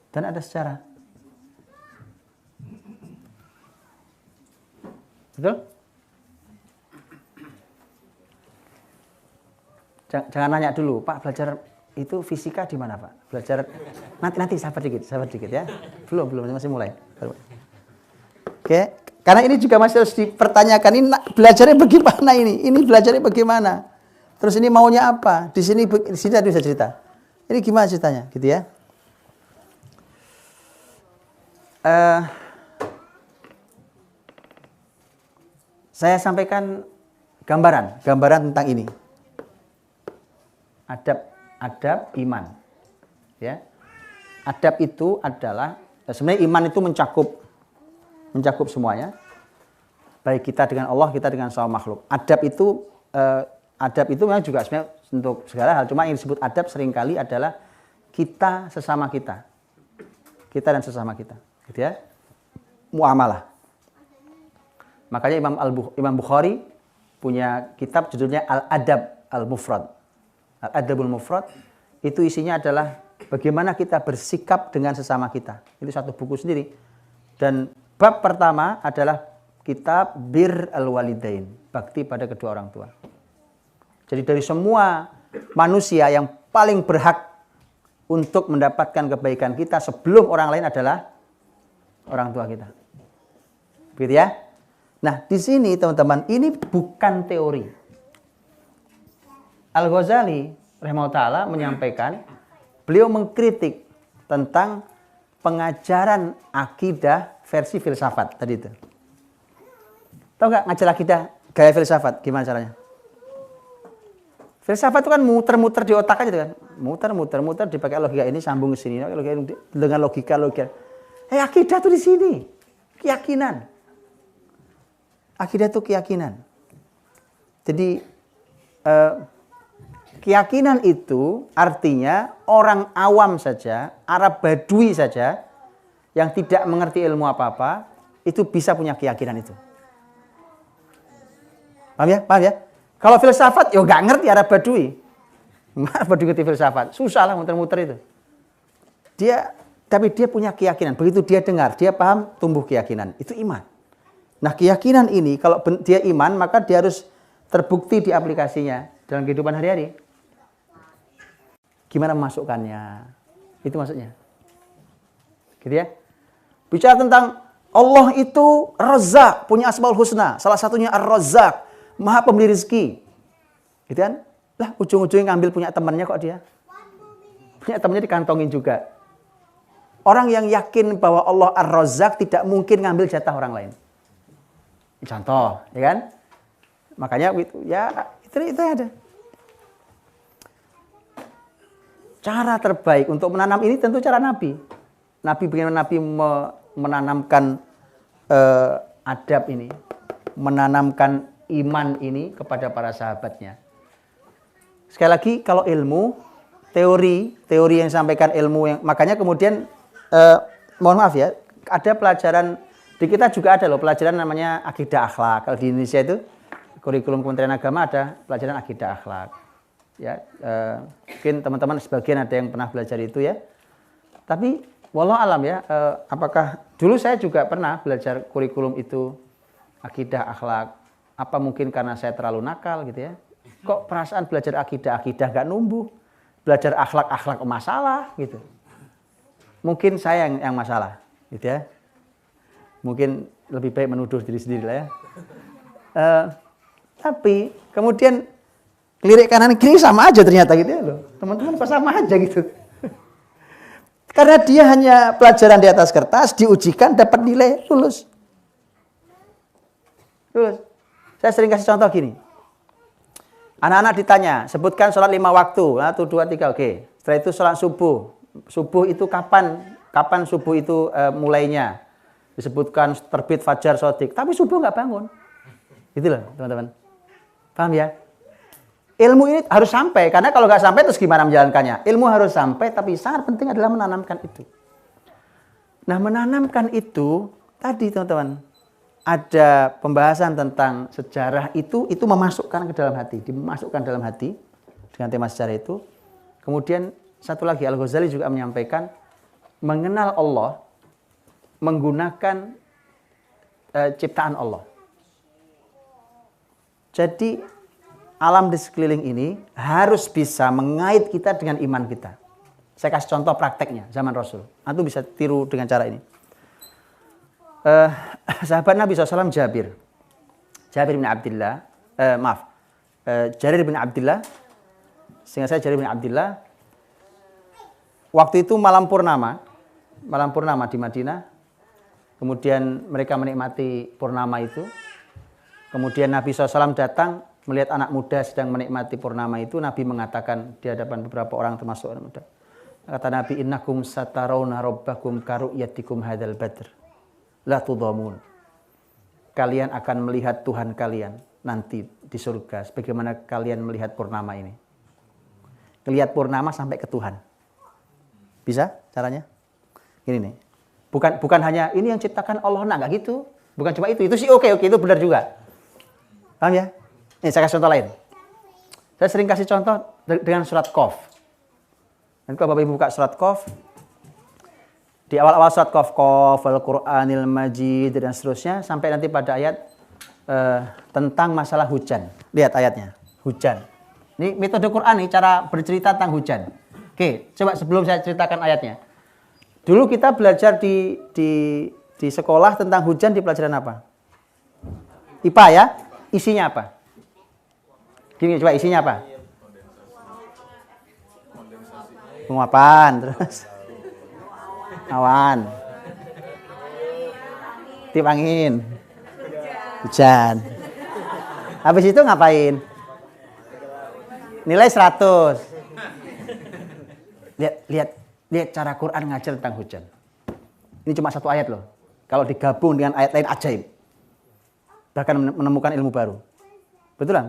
Dan ada sejarah. Betul? Jangan nanya dulu, Pak belajar itu fisika di mana Pak? Belajar nanti sabar dikit ya. Belum masih mulai. Oke, karena ini juga masih harus dipertanyakan, ini belajarnya bagaimana ini? Ini belajarnya bagaimana? Terus ini maunya apa? Di sini ada bisa cerita. Ini gimana ceritanya, gitu ya? Saya sampaikan gambaran tentang ini. Adab iman. Ya. Adab itu adalah sebenarnya iman itu mencakup semuanya. Baik kita dengan Allah, kita dengan sama makhluk. Adab itu memang juga sebenarnya untuk segala hal. Cuma yang disebut adab seringkali adalah kita sesama kita. Kita dan sesama kita. Gitu ya. Muamalah. Makanya Imam Bukhari punya kitab judulnya Al-Adab Al-Mufrad. Al-Adabul Mufrad itu isinya adalah bagaimana kita bersikap dengan sesama kita. Itu satu buku sendiri. Dan bab pertama adalah kitab Bir Al-Walidain, bakti pada kedua orang tua. Jadi dari semua manusia yang paling berhak untuk mendapatkan kebaikan kita sebelum orang lain adalah orang tua kita. Begitu ya? Nah, di sini teman-teman, ini bukan teori. Al-Ghazali rahimahullah ta'ala menyampaikan, beliau mengkritik tentang pengajaran akidah versi filsafat tadi itu. Tahu nggak ngajar akidah gaya filsafat? Gimana caranya? Filsafat itu kan muter-muter di otak aja kan. Muter dipakai logika ini sambung ke sini dengan logika. Akidah itu di sini. Keyakinan. Akidah itu keyakinan. Jadi keyakinan itu artinya orang awam saja, Arab Badui saja yang tidak mengerti ilmu apa-apa itu bisa punya keyakinan itu. Paham ya? Kalau filsafat, ya nggak ngerti Arab Badui. Arab Badui ngerti filsafat, susah lah muter-muter itu. Tapi dia punya keyakinan. Begitu dia dengar, dia paham, tumbuh keyakinan. Itu iman. Nah, keyakinan ini kalau dia iman, maka dia harus terbukti di aplikasinya dalam kehidupan hari-hari. Gimana memasukkannya? Itu maksudnya. Gitu ya. Bicara tentang Allah itu Razzaq, punya Asmaul Husna. Salah satunya Ar-Razzaq, Maha Pemberi rezeki. Gitu kan? Lah, ujung-ujungnya ngambil punya temannya kok dia. Punya temannya dikantongin juga. Orang yang yakin bahwa Allah Ar-Razzaq tidak mungkin ngambil jatah orang lain. Contoh, ya kan? Makanya itu ada. Cara terbaik untuk menanam ini tentu cara Nabi. Bagaimana Nabi menanamkan adab ini, menanamkan iman ini kepada para sahabatnya. Sekali lagi, kalau ilmu, teori yang disampaikan ilmu makanya kemudian mohon maaf ya, ada pelajaran. Di kita juga ada loh pelajaran namanya akidah akhlak. Kalau di Indonesia itu kurikulum Kementerian Agama ada pelajaran akidah akhlak. Ya, mungkin teman-teman sebagian ada yang pernah belajar itu ya. Tapi wallahu alam ya, apakah dulu saya juga pernah belajar kurikulum itu akidah akhlak. Apa mungkin karena saya terlalu nakal gitu ya? Kok perasaan belajar akidah gak numbuh? Belajar akhlak masalah gitu. Mungkin saya yang masalah gitu ya. Mungkin lebih baik menuduh diri sendiri lah ya. Tapi kemudian lirik kanan kiri sama aja ternyata gitu ya loh. Teman-teman kok sama aja gitu. Karena dia hanya pelajaran di atas kertas, diujikan, dapat nilai, lulus. Saya sering kasih contoh gini. Anak-anak ditanya, sebutkan sholat 5 waktu. 1, 2, 3, oke. Setelah itu sholat subuh. Subuh itu kapan subuh itu mulainya? Disebutkan terbit fajar shodiq, tapi subuh nggak bangun. Gitu loh teman-teman. Paham ya? Ilmu ini harus sampai, karena kalau nggak sampai terus gimana menjalankannya? Ilmu harus sampai, tapi sangat penting adalah menanamkan itu. Nah, menanamkan itu, tadi teman-teman, ada pembahasan tentang sejarah itu memasukkan ke dalam hati, dimasukkan dalam hati dengan tema sejarah itu. Kemudian satu lagi, Al-Ghazali juga menyampaikan, mengenal Allah menggunakan ciptaan Allah. Jadi alam di sekeliling ini harus bisa mengait kita dengan iman kita. Saya kasih contoh prakteknya zaman Rasul. Antum bisa tiru dengan cara ini. Sahabat Nabi SAW Jabir bin Abdillah, Jarir bin Abdillah, sehingga saya Jarir bin Abdillah, waktu itu malam purnama di Madinah, kemudian mereka menikmati purnama itu, kemudian Nabi SAW datang, melihat anak muda sedang menikmati purnama itu, Nabi mengatakan di hadapan beberapa orang termasuk anak muda, kata Nabi, innakum satarawna rabbakum karu'yatikum hadzal badr la tudhamun. Kalian akan melihat Tuhan kalian nanti di surga sebagaimana kalian melihat purnama ini. Lihat purnama sampai ke Tuhan. Bisa caranya? Ini nih. Bukan hanya ini yang ciptakan Allah, nah enggak gitu. Bukan cuma itu sih oke, itu benar juga. Paham ya? Nih saya kasih contoh lain. Saya sering kasih contoh dengan surat Qaf. Nanti kalau Bapak Ibu buka surat Qaf, di awal-awal surat Qaf, Al-Qur'anil Majid dan seterusnya, sampai nanti pada ayat tentang masalah hujan. Lihat ayatnya, hujan. Ini metode Quran nih, cara bercerita tentang hujan. Oke, coba sebelum saya ceritakan ayatnya. Dulu kita belajar di sekolah tentang hujan di pelajaran apa? IPA ya? Isinya apa? Gini, coba isinya apa? Penguapan, terus awan, tiup angin, hujan. Habis itu ngapain? Nilai 100. Lihat cara Quran ngajar tentang hujan. Ini cuma satu ayat loh. Kalau digabung dengan ayat lain ajaib. Bahkan menemukan ilmu baru. Betulan?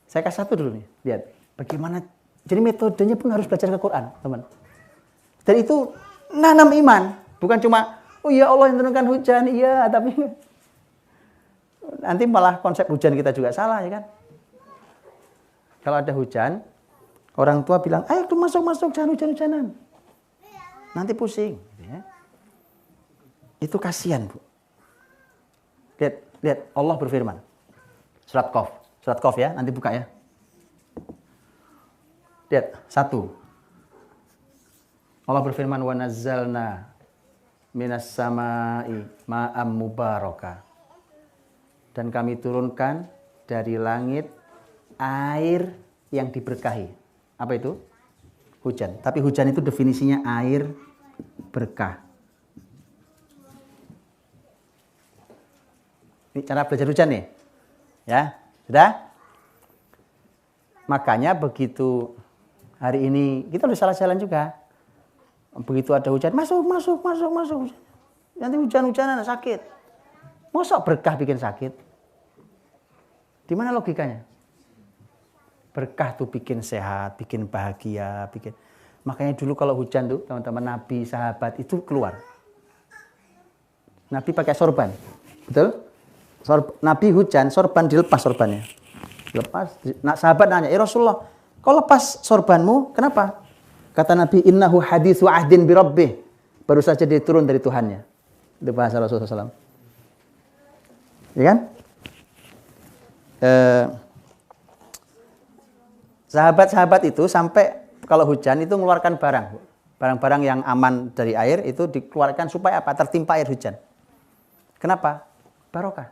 Saya kasih satu dulu nih. Lihat bagaimana. Jadi metodenya pun harus belajar ke Quran, teman. Dan itu nanam iman, bukan cuma oh ya Allah yang turunkan hujan, iya, tapi nanti malah konsep hujan kita juga salah, ya kan? Kalau ada hujan, orang tua bilang, ayo tuh masuk, jangan hujan-hujanan. Nanti pusing. Ya. Itu kasihan, Bu. Lihat, Allah berfirman. Surat Qaf ya, nanti buka ya. Lihat, 1. Allah berfirman, wa nazzalna minas sama'i ma'am mubaraka. Dan kami turunkan dari langit air yang diberkahi. Apa itu? Hujan. Tapi hujan itu definisinya air berkah. Ini cara belajar hujan nih. Ya, sudah? Makanya begitu hari ini kita udah salah jalan juga. Begitu ada hujan, masuk. Nanti hujan-hujanan sakit. Masa berkah bikin sakit? Di mana logikanya? Berkah tuh bikin sehat, bikin bahagia, Makanya dulu kalau hujan tuh teman-teman Nabi, sahabat itu keluar. Nabi pakai sorban. Betul? Nabi hujan, sorban dilepas sorbannya. Lepas. Nah, sahabat nanya, "Ya Rasulullah, kau lepas sorbanmu, kenapa?" Kata Nabi, "Innahu haditsu ahdin bi rabbih." Baru saja dia turun dari Tuhannya. Itu bahasa Rasulullah SAW. Ya kan? Sahabat-sahabat itu sampai kalau hujan itu mengeluarkan barang-barang yang aman dari air itu dikeluarkan supaya apa? Tertimpa air hujan. Kenapa? Barokah.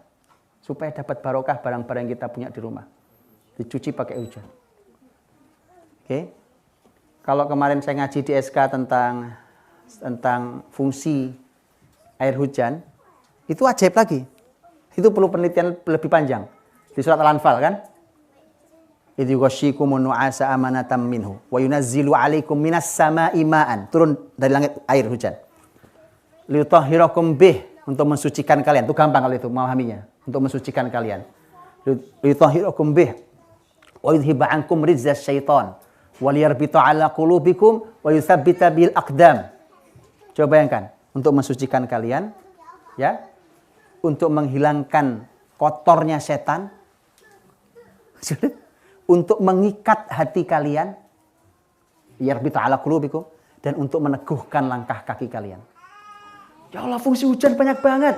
Supaya dapat barokah barang-barang yang kita punya di rumah. Dicuci pakai hujan. Oke. Kalau kemarin saya ngaji di SK tentang fungsi air hujan, itu ajaib lagi. Itu perlu penelitian lebih panjang. Di surat Al-Anfal kan? Idh yughashshikumun nu'asa amanatan minhu wa yunazzilu 'alaikum minas sama'i ma'an. Turun dari langit air hujan. Liyutahhirakum bih, untuk mensucikan kalian. Itu gampang kalau itu memahaminya. Untuk mensucikan kalian. Liyutahhirakum bih wa yudhhiba 'ankum rizzas syaitan wa liyarbita 'ala qulubikum wa yutsabbita bil aqdam. Coba bayangkan, untuk mensucikan kalian, ya, untuk menghilangkan kotornya setan, untuk mengikat hati kalian, yarbita 'ala qulubikum, dan untuk meneguhkan langkah kaki kalian. Ya Allah, fungsi hujan banyak banget.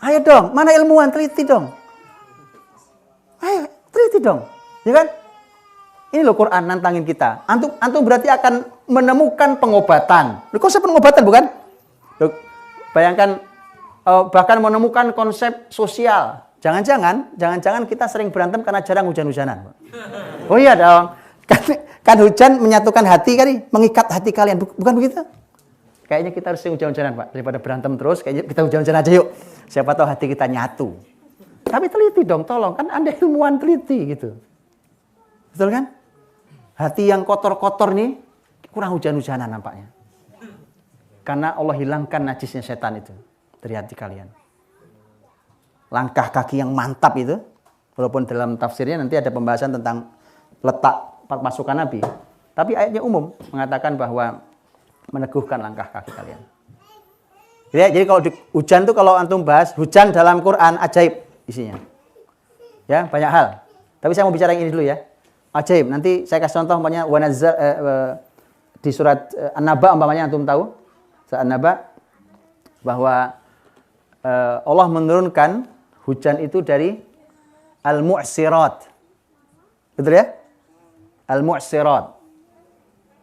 Ayo dong, mana ilmuwan, teliti dong. Ayo, teliti dong. Ya kan? Ini loh Quran nantangin kita. Antum berarti akan menemukan pengobatan. Konsep pengobatan bukan? Loh, bayangkan bahkan menemukan konsep sosial. Jangan-jangan kita sering berantem karena jarang hujan-hujanan. Oh iya dong. Kan hujan menyatukan hati kan, mengikat hati kalian. Bukan begitu? Kayaknya kita harus hujan-hujanan, Pak. Daripada berantem terus, kayaknya kita hujan-hujanan aja yuk. Siapa tahu hati kita nyatu. Tapi teliti dong, tolong. Kan Anda ilmuwan teliti gitu. Betul kan? Hati yang kotor-kotor nih kurang hujan-hujanan nampaknya. Karena Allah hilangkan najisnya setan itu dari hati kalian. Langkah kaki yang mantap itu, walaupun dalam tafsirnya nanti ada pembahasan tentang letak pasukan Nabi. Tapi ayatnya umum mengatakan bahwa meneguhkan langkah kaki kalian. Jadi kalau hujan tuh kalau antum bahas hujan dalam Quran ajaib isinya. Ya, banyak hal. Tapi saya mau bicara yang ini dulu ya. Ajaib. Nanti saya kasih contoh umpamanya di surat An-Naba umpamanya antum tahu. Surat An-Naba bahwa Allah menurunkan hujan itu dari al-mu'sirat. Betul ya? Al-mu'sirat.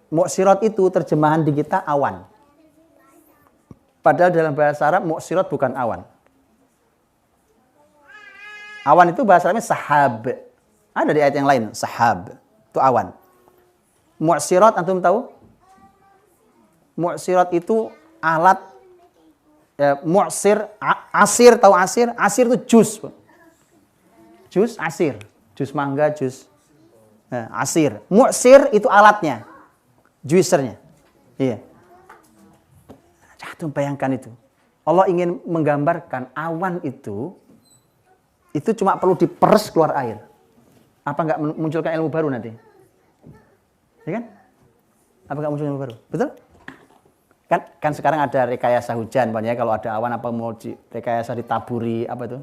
Mu'sirat itu terjemahan di kita awan. Padahal dalam bahasa Arab mu'sirat bukan awan. Awan itu bahasa Arabnya sahab. Ada di ayat yang lain, sahab. Itu awan. Mu'sirat antum tahu? Mu'sirat itu alat mu'sir, asir, tahu asir? Asir itu jus. Jus, asir. Jus mangga, jus asir. Mu'sir itu alatnya. Juicernya. Iya. Jangan bayangkan itu. Allah ingin menggambarkan awan itu cuma perlu diperes keluar air. Apa enggak munculkan ilmu baru nanti? Ya kan? Apa enggak muncul ilmu baru? Betul? Kan sekarang ada rekayasa hujan, banyak kalau ada awan apa mau rekayasa ditaburi apa itu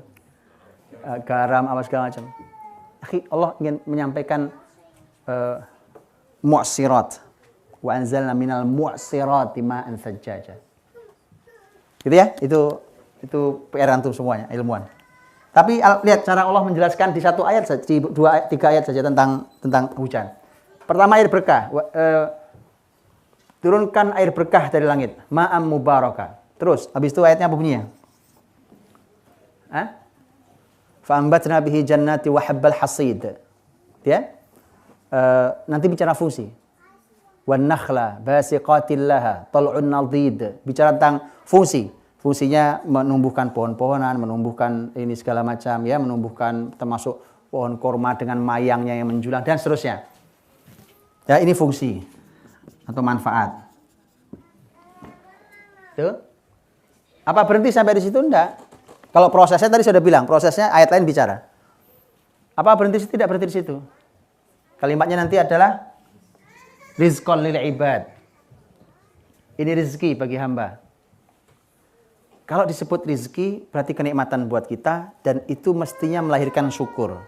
garam apa segala macam. Allah ingin menyampaikan mu'sirat wa anzalna minal mu'sirati ma'an sajjaja. Gitu ya, itu PR antum semuanya ilmuwan. Tapi lihat cara Allah menjelaskan di satu ayat saja, di tiga ayat saja tentang hujan. Pertama air berkah. Turunkan air berkah dari langit, ma'am mubaraka. Terus, habis itu ayatnya apa bunyinya? Fa'ambatna bihi jannati wa habbal hasid. Ya? Nanti bicara fungsi. Wan nakhla basiqatil laha tal'un nadid. Bicara tentang fungsi. Fungsinya menumbuhkan pohon-pohonan, menumbuhkan ini segala macam ya, menumbuhkan termasuk pohon korma dengan mayangnya yang menjulang dan seterusnya. Ya, ini fungsi atau manfaat. Tuh. Apa berhenti sampai di situ? Enggak. Kalau prosesnya tadi sudah bilang, prosesnya ayat lain bicara. Apa berhenti? Tidak berhenti di situ. Kalimatnya nanti adalah rizqan lil ibad. Ini rezeki bagi hamba. Kalau disebut rezeki berarti kenikmatan buat kita dan itu mestinya melahirkan syukur.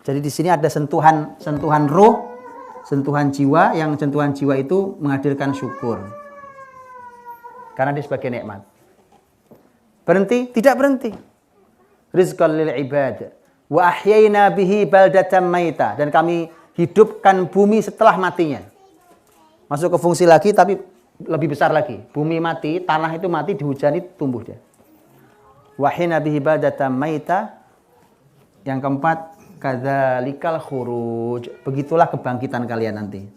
Jadi di sini ada sentuhan ruh, sentuhan jiwa, yang sentuhan jiwa itu menghadirkan syukur. Karena dia sebagai nikmat. Berhenti? Tidak berhenti. Rizqan lil ibad. Wa ahyayna bihi baldatan maita. Dan kami hidupkan bumi setelah matinya. Masuk ke fungsi lagi tapi lebih besar lagi. Bumi mati, tanah itu mati, dihujani tumbuh dia. Wa ahyayna bihi baldatan maita. Yang keempat, kadzalikal khuruj. Begitulah kebangkitan kalian nanti.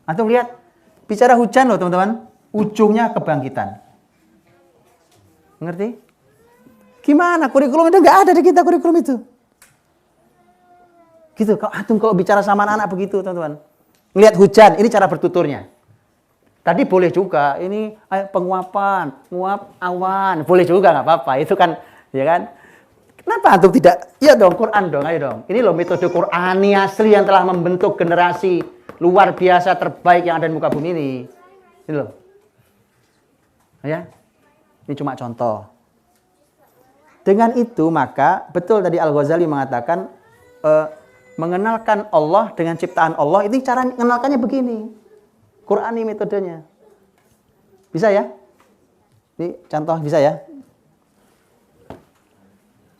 Antum lihat, bicara hujan loh teman-teman, ujungnya kebangkitan. Ngerti? Gimana kurikulum itu? Nggak ada di kita kurikulum itu. Gitu. Kalau bicara sama anak-anak begitu teman-teman. Ngelihat hujan, ini cara bertuturnya. Tadi boleh juga, ini penguapan, nguap awan, boleh juga nggak apa-apa. Itu kan, ya kan? Kenapa antum tidak? Ya dong, Quran dong, ayo dong. Ini loh metode Qurani asli yang telah membentuk generasi luar biasa terbaik yang ada di muka bumi ini. Ini loh. Ya. Ini cuma contoh. Dengan itu maka betul tadi Al-Ghazali mengatakan mengenalkan Allah dengan ciptaan Allah ini cara mengenalkannya begini. Qurani metodenya. Bisa ya? Ini contoh bisa ya?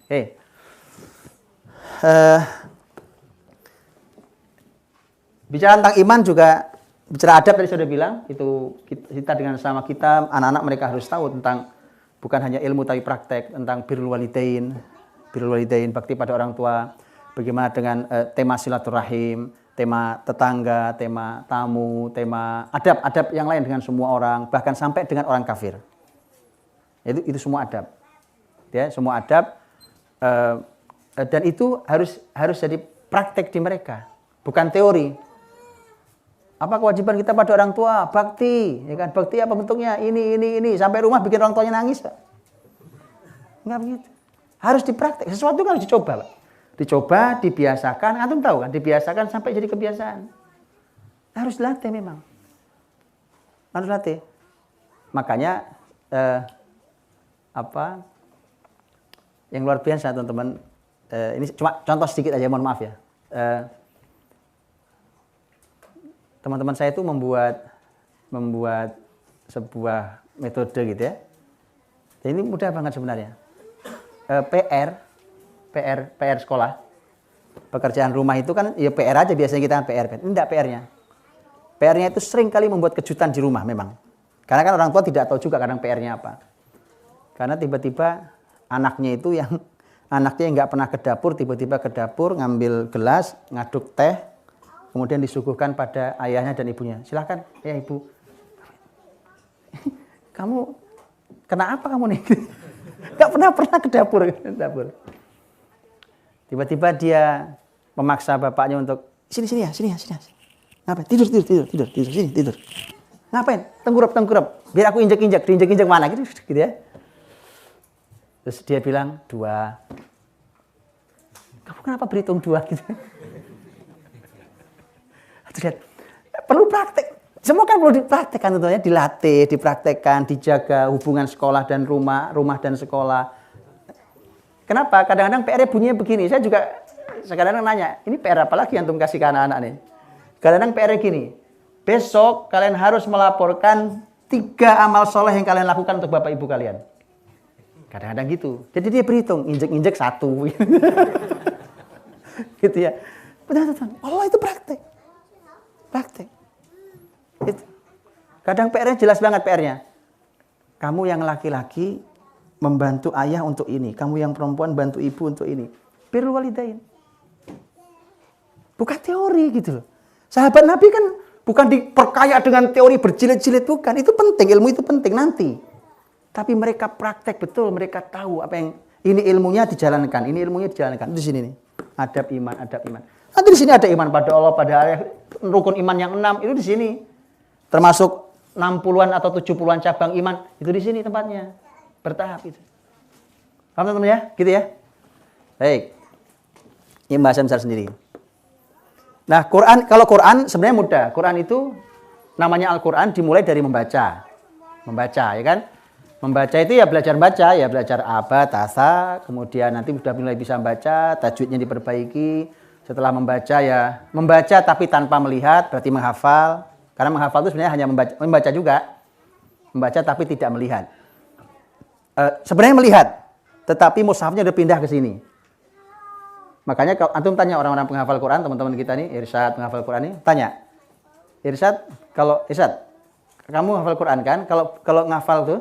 Oke. Bicara tentang iman juga, bicara adab tadi sudah bilang, itu kita dengan sama kita, anak-anak mereka harus tahu tentang bukan hanya ilmu tapi praktek tentang birrul walidain, bakti pada orang tua, bagaimana dengan tema silaturahim, tema tetangga, tema tamu, tema adab-adab yang lain dengan semua orang, bahkan sampai dengan orang kafir. Itu semua adab. Ya, semua adab dan itu harus jadi praktek di mereka, bukan teori. Apa kewajiban kita pada orang tua? Bakti, ya kan? Bakti apa bentuknya? Ini sampai rumah bikin orang tuanya nangis, Pak. Enggak begitu. Harus dipraktek. Sesuatu kan harus dicoba, Pak. Dicoba, dibiasakan. Antum tahu kan? Dibiasakan sampai jadi kebiasaan. Harus latih memang. Harus latih. Makanya yang luar biasa teman-teman. Ini cuma contoh sedikit aja, mohon maaf ya. Teman-teman saya itu membuat sebuah metode gitu ya. Dan ini mudah banget sebenarnya. PR sekolah. Pekerjaan rumah itu kan ya PR aja biasanya kita PR kan. Ini enggak PR-nya. PR-nya itu sering kali membuat kejutan di rumah memang. Karena kan orang tua tidak tahu juga kadang PR-nya apa. Karena tiba-tiba anaknya nggak pernah ke dapur, tiba-tiba ke dapur ngambil gelas, ngaduk teh, kemudian disuguhkan pada ayahnya dan ibunya. Silakan, ya ibu. Kamu kena apa kamu nih? Gak pernah ke dapur. Tiba-tiba dia memaksa bapaknya untuk sini ya. Ngapain? Tidur. Sini, tidur. Ngapain? Tengkurap. Biar aku injek-injek. Diinjek-injek mana gitu ya. Terus dia bilang 2. Kamu kenapa berhitung 2 gitu? Lihat, perlu praktek. Semua kan perlu dipraktekkan tentunya, dilatih, dipraktekkan, dijaga hubungan sekolah dan rumah dan sekolah. Kenapa? Kadang-kadang PR-nya bunyinya begini. Saya juga kadang-kadang nanya, ini PR apa lagi yang antum kasih ke anak-anak nih? Kadang-kadang PR-nya gini, besok kalian harus melaporkan 3 amal soleh yang kalian lakukan untuk bapak ibu kalian. Kadang-kadang gitu. Jadi dia berhitung, injek-injek 1. Gitu ya. Benar-benar. Allah itu praktek. Itu. Kadang PR-nya jelas banget PR-nya. Kamu yang laki-laki membantu ayah untuk ini. Kamu yang perempuan bantu ibu untuk ini. Birrul walidain. Bukan teori gitu loh. Sahabat Nabi kan bukan diperkaya dengan teori berjilid-jilid, bukan. Itu penting, ilmu itu penting nanti. Tapi mereka praktek betul, mereka tahu apa yang ini ilmunya dijalankan, Di sini nih. Adab iman. Nanti di sini ada iman pada Allah, pada rukun iman yang 6 itu di sini. Termasuk 60-an atau 70-an cabang iman itu di sini tempatnya. Bertahap itu. Paham teman-teman ya? Gitu ya. Baik. Ini bahasan besar sendiri. Nah, kalau Quran sebenarnya mudah. Quran itu namanya Al-Quran dimulai dari membaca. Ya kan? Membaca itu ya belajar baca, ya belajar abad, tasa, kemudian nanti sudah mulai bisa membaca, tajwidnya diperbaiki. Setelah membaca tapi tanpa melihat, berarti menghafal. Karena menghafal itu sebenarnya hanya membaca juga. Membaca tapi tidak melihat. Sebenarnya melihat, tetapi mushafnya udah pindah ke sini. Makanya kalau antum tanya orang-orang penghafal Quran, teman-teman kita nih, Irsyad penghafal Quran nih, tanya. Irsyad, kamu hafal Quran kan? Kalau ngafal tuh,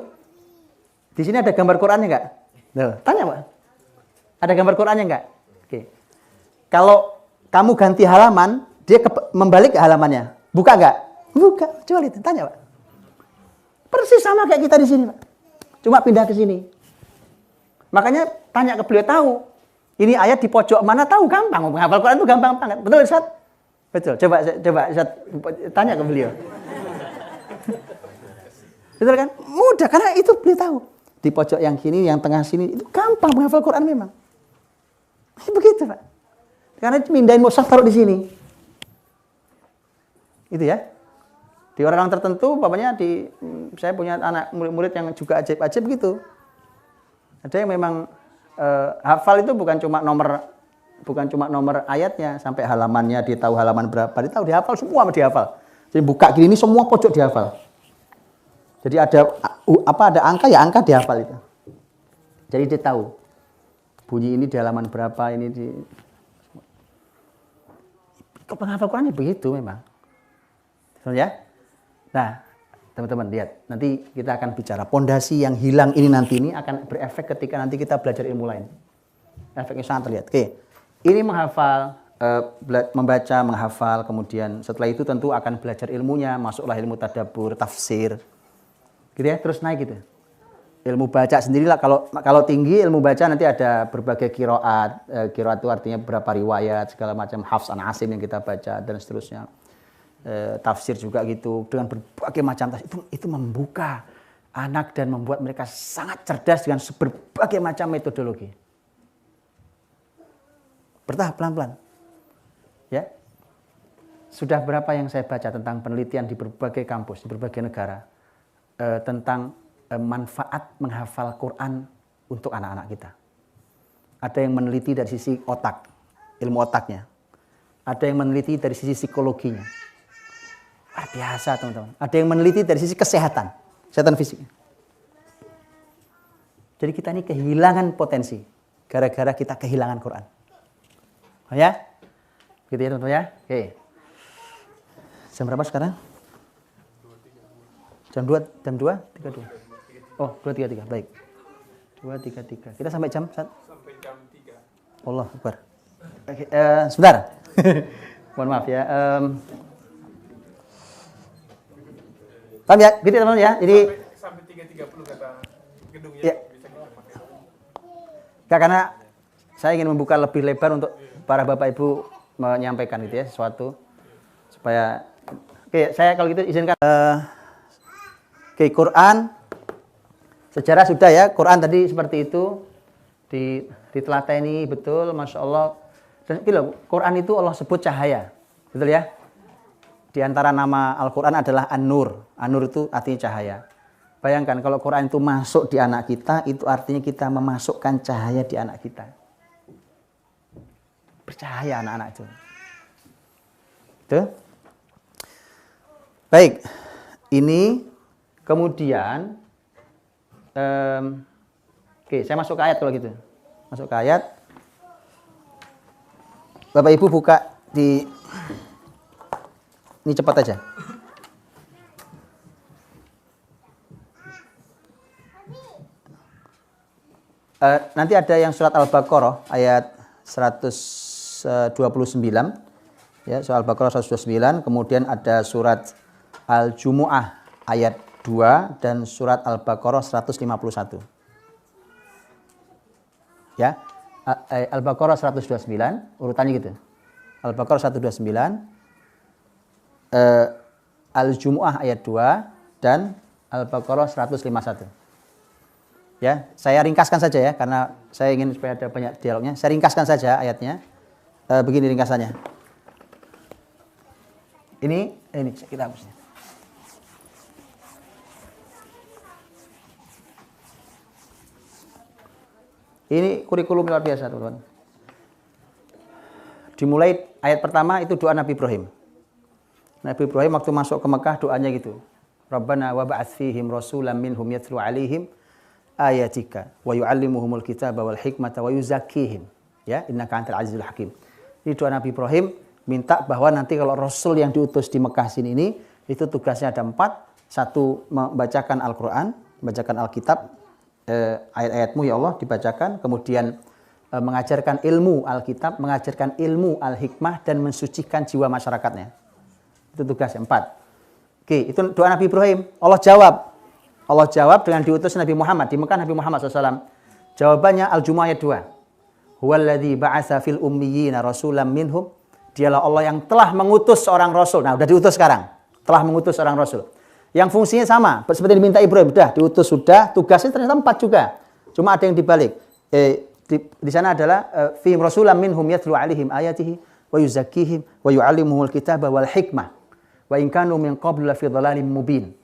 di sini ada gambar Qurannya enggak? Tanya, Pak. Ada gambar Qurannya enggak? Oke. Kalau kamu ganti halaman, dia membalik ke halamannya. Buka enggak? Buka. Coba lihat, tanya, Pak. Persis sama kayak kita di sini, Pak. Cuma pindah ke sini. Makanya tanya ke beliau, tahu. Ini ayat di pojok mana, tahu, gampang. Menghafal Quran itu gampang banget. Betul, Ustaz? Betul. Coba Ustaz tanya ke beliau. Betul kan? Mudah, karena itu beliau tahu. Di pojok yang kini, yang tengah sini, itu gampang menghafal Quran memang. Begitu, Pak. Karena mindahin mushaf taruh di sini. Itu ya. Di orang-orang tertentu, bapaknya saya punya anak murid-murid yang juga ajaib-ajaib gitu. Ada yang memang hafal itu bukan cuma nomor ayatnya, sampai halamannya, dia tahu halaman berapa, dia tahu, dihafal semua, dihafal. Jadi buka gini, ini semua pojok dihafal. Jadi ada angka, ya angka dihafal itu. Jadi dia tahu bunyi ini di halaman berapa, ini di penghafal Quran begitu memang. Ya. Nah, Teman-teman lihat, nanti kita akan bicara pondasi yang hilang ini nanti ini akan berefek ketika nanti kita belajar ilmu lain. Efeknya sangat terlihat. Oke, ini menghafal, membaca, menghafal, kemudian setelah itu tentu akan belajar ilmunya, masuklah ilmu tadabbur, tafsir, gitu ya, terus naik gitu. Ilmu baca sendirilah, kalau tinggi ilmu baca nanti ada berbagai kiroat, kiroat itu artinya berapa riwayat, segala macam, Hafs an Asim yang kita baca dan seterusnya. Tafsir juga gitu, dengan berbagai macam tafsir, itu membuka anak dan membuat mereka sangat cerdas dengan berbagai macam metodologi. Bertahap pelan-pelan. Ya. Sudah berapa yang saya baca tentang penelitian di berbagai kampus, di berbagai negara tentang manfaat menghafal Quran untuk anak-anak kita. Ada yang meneliti dari sisi otak, ilmu otaknya. Ada yang meneliti dari sisi psikologinya. Luar biasa teman-teman. Ada yang meneliti dari sisi kesehatan fisiknya. Jadi kita ini kehilangan potensi gara-gara kita kehilangan Quran. Oh ya? Gitu ya teman-teman ya? Oke. Jam berapa sekarang? Jam 2:32. Oh, 2:33. Baik. 2:33. Kita sampai jam 1? Sampai jam 3. Allah Akbar. Oke, sebentar. Mohon maaf ya. Paham ya? Gitu teman-teman ya. Jadi sampai 3:30 kata gedungnya ya. bisa kita pakai. Enggak, karena saya ingin membuka lebih lebar untuk para Bapak Ibu menyampaikan gitu ya sesuatu supaya saya kalau gitu izinkan Quran sejarah sudah ya. Quran tadi seperti itu ditelateni betul, Masya Allah. Dan gitu, Quran itu Allah sebut cahaya, betul ya? Di antara nama Al-Quran adalah An-Nur. An-Nur itu artinya cahaya. Bayangkan kalau Quran itu masuk di anak kita, itu artinya kita memasukkan cahaya di anak kita. Bercahaya anak-anak itu. Itu. Baik. Ini kemudian, oke, saya masuk ke ayat kalau gitu. Masuk ke ayat. Bapak Ibu buka di... Ini cepat aja. Nanti ada yang surat Al-Baqarah ayat 129. Ya, surat Al-Baqarah 129, kemudian ada surat Al-Jumu'ah ayat 2 dan surat Al-Baqarah 151. Ya. Al-Baqarah 129, urutannya gitu. Al-Baqarah 129, Al-Jumu'ah ayat 2 dan Al-Baqarah 151. Ya, saya ringkaskan saja ya karena saya ingin supaya ada banyak dialognya. Saya ringkaskan saja ayatnya. Begini ringkasannya. Ini kita hapusnya. Ini kurikulum luar biasa, teman-teman. Dimulai ayat pertama itu doa Nabi Ibrahim. Nabi Ibrahim waktu masuk ke Mekah doanya gitu. Rabbana wa ba'ats fihim rasulan minhum yatlu 'alaihim ayatika wa yu'allimuhumul kitaba wal hikmata wa yuzakkihim. Ya, innaka antal azizul hakim. Ini doa Nabi Ibrahim minta bahwa nanti kalau rasul yang diutus di Mekah sini ini itu tugasnya ada 4. Satu, membacakan Al-Qur'an, membacakan Alkitab, ayat-ayatmu ya Allah dibacakan, kemudian mengajarkan ilmu Alkitab, mengajarkan ilmu Al-Hikmah dan mensucikan jiwa masyarakatnya. Itu tugasnya 4. Oke, itu doa Nabi Ibrahim. Allah jawab dengan diutus Nabi Muhammad. Di Mekah Nabi Muhammad SAW. Jawabannya Al-Jumu'ah ayat 2. Huwaladzi ba'atsa fil ummiyina rasulan minhum. Dialah Allah yang telah mengutus seorang rasul. Nah, udah diutus sekarang. Telah mengutus seorang rasul. Yang fungsinya sama. Seperti diminta Ibrahim. Udah diutus, sudah. Tugasnya ternyata 4 juga. Cuma ada yang dibalik. Di sana adalah fihim rasulan minhum yatlu 'alaihim ayatihi wa yuzakkihim wa yu'allimuhumul kitaba wal hikmah. Wa in kanu min qablu lafi dhalalim mubin.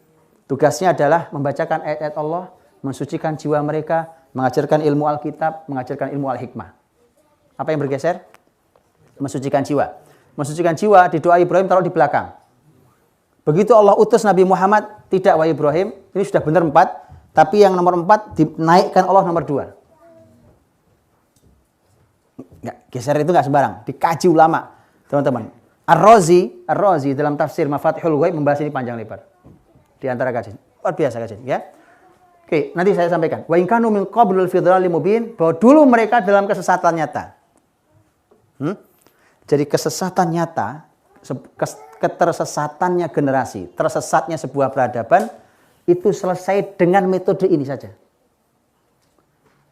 Tugasnya adalah membacakan ayat-ayat Allah, mensucikan jiwa mereka, mengajarkan ilmu Alkitab, mengajarkan ilmu Al-Hikmah. Apa yang bergeser? Mensucikan jiwa. Mensucikan jiwa di doa Ibrahim taruh di belakang. Begitu Allah utus Nabi Muhammad, tidak wahai Ibrahim, ini sudah benar 4, tapi yang nomor 4 dinaikkan Allah nomor 2. Nggak, geser itu nggak sembarang, dikaji ulama, teman-teman. Ar-Razi dalam tafsir Mafatihul Ghaib membahas ini panjang lebar. di antara kajian. Luar biasa kajian, ya. Oke, nanti saya sampaikan. Wa in kanu min qablul fi dhalalin mubin, bahwa dulu mereka dalam kesesatan nyata. Jadi kesesatan nyata, ketersesatannya generasi, tersesatnya sebuah peradaban, itu selesai dengan metode ini saja.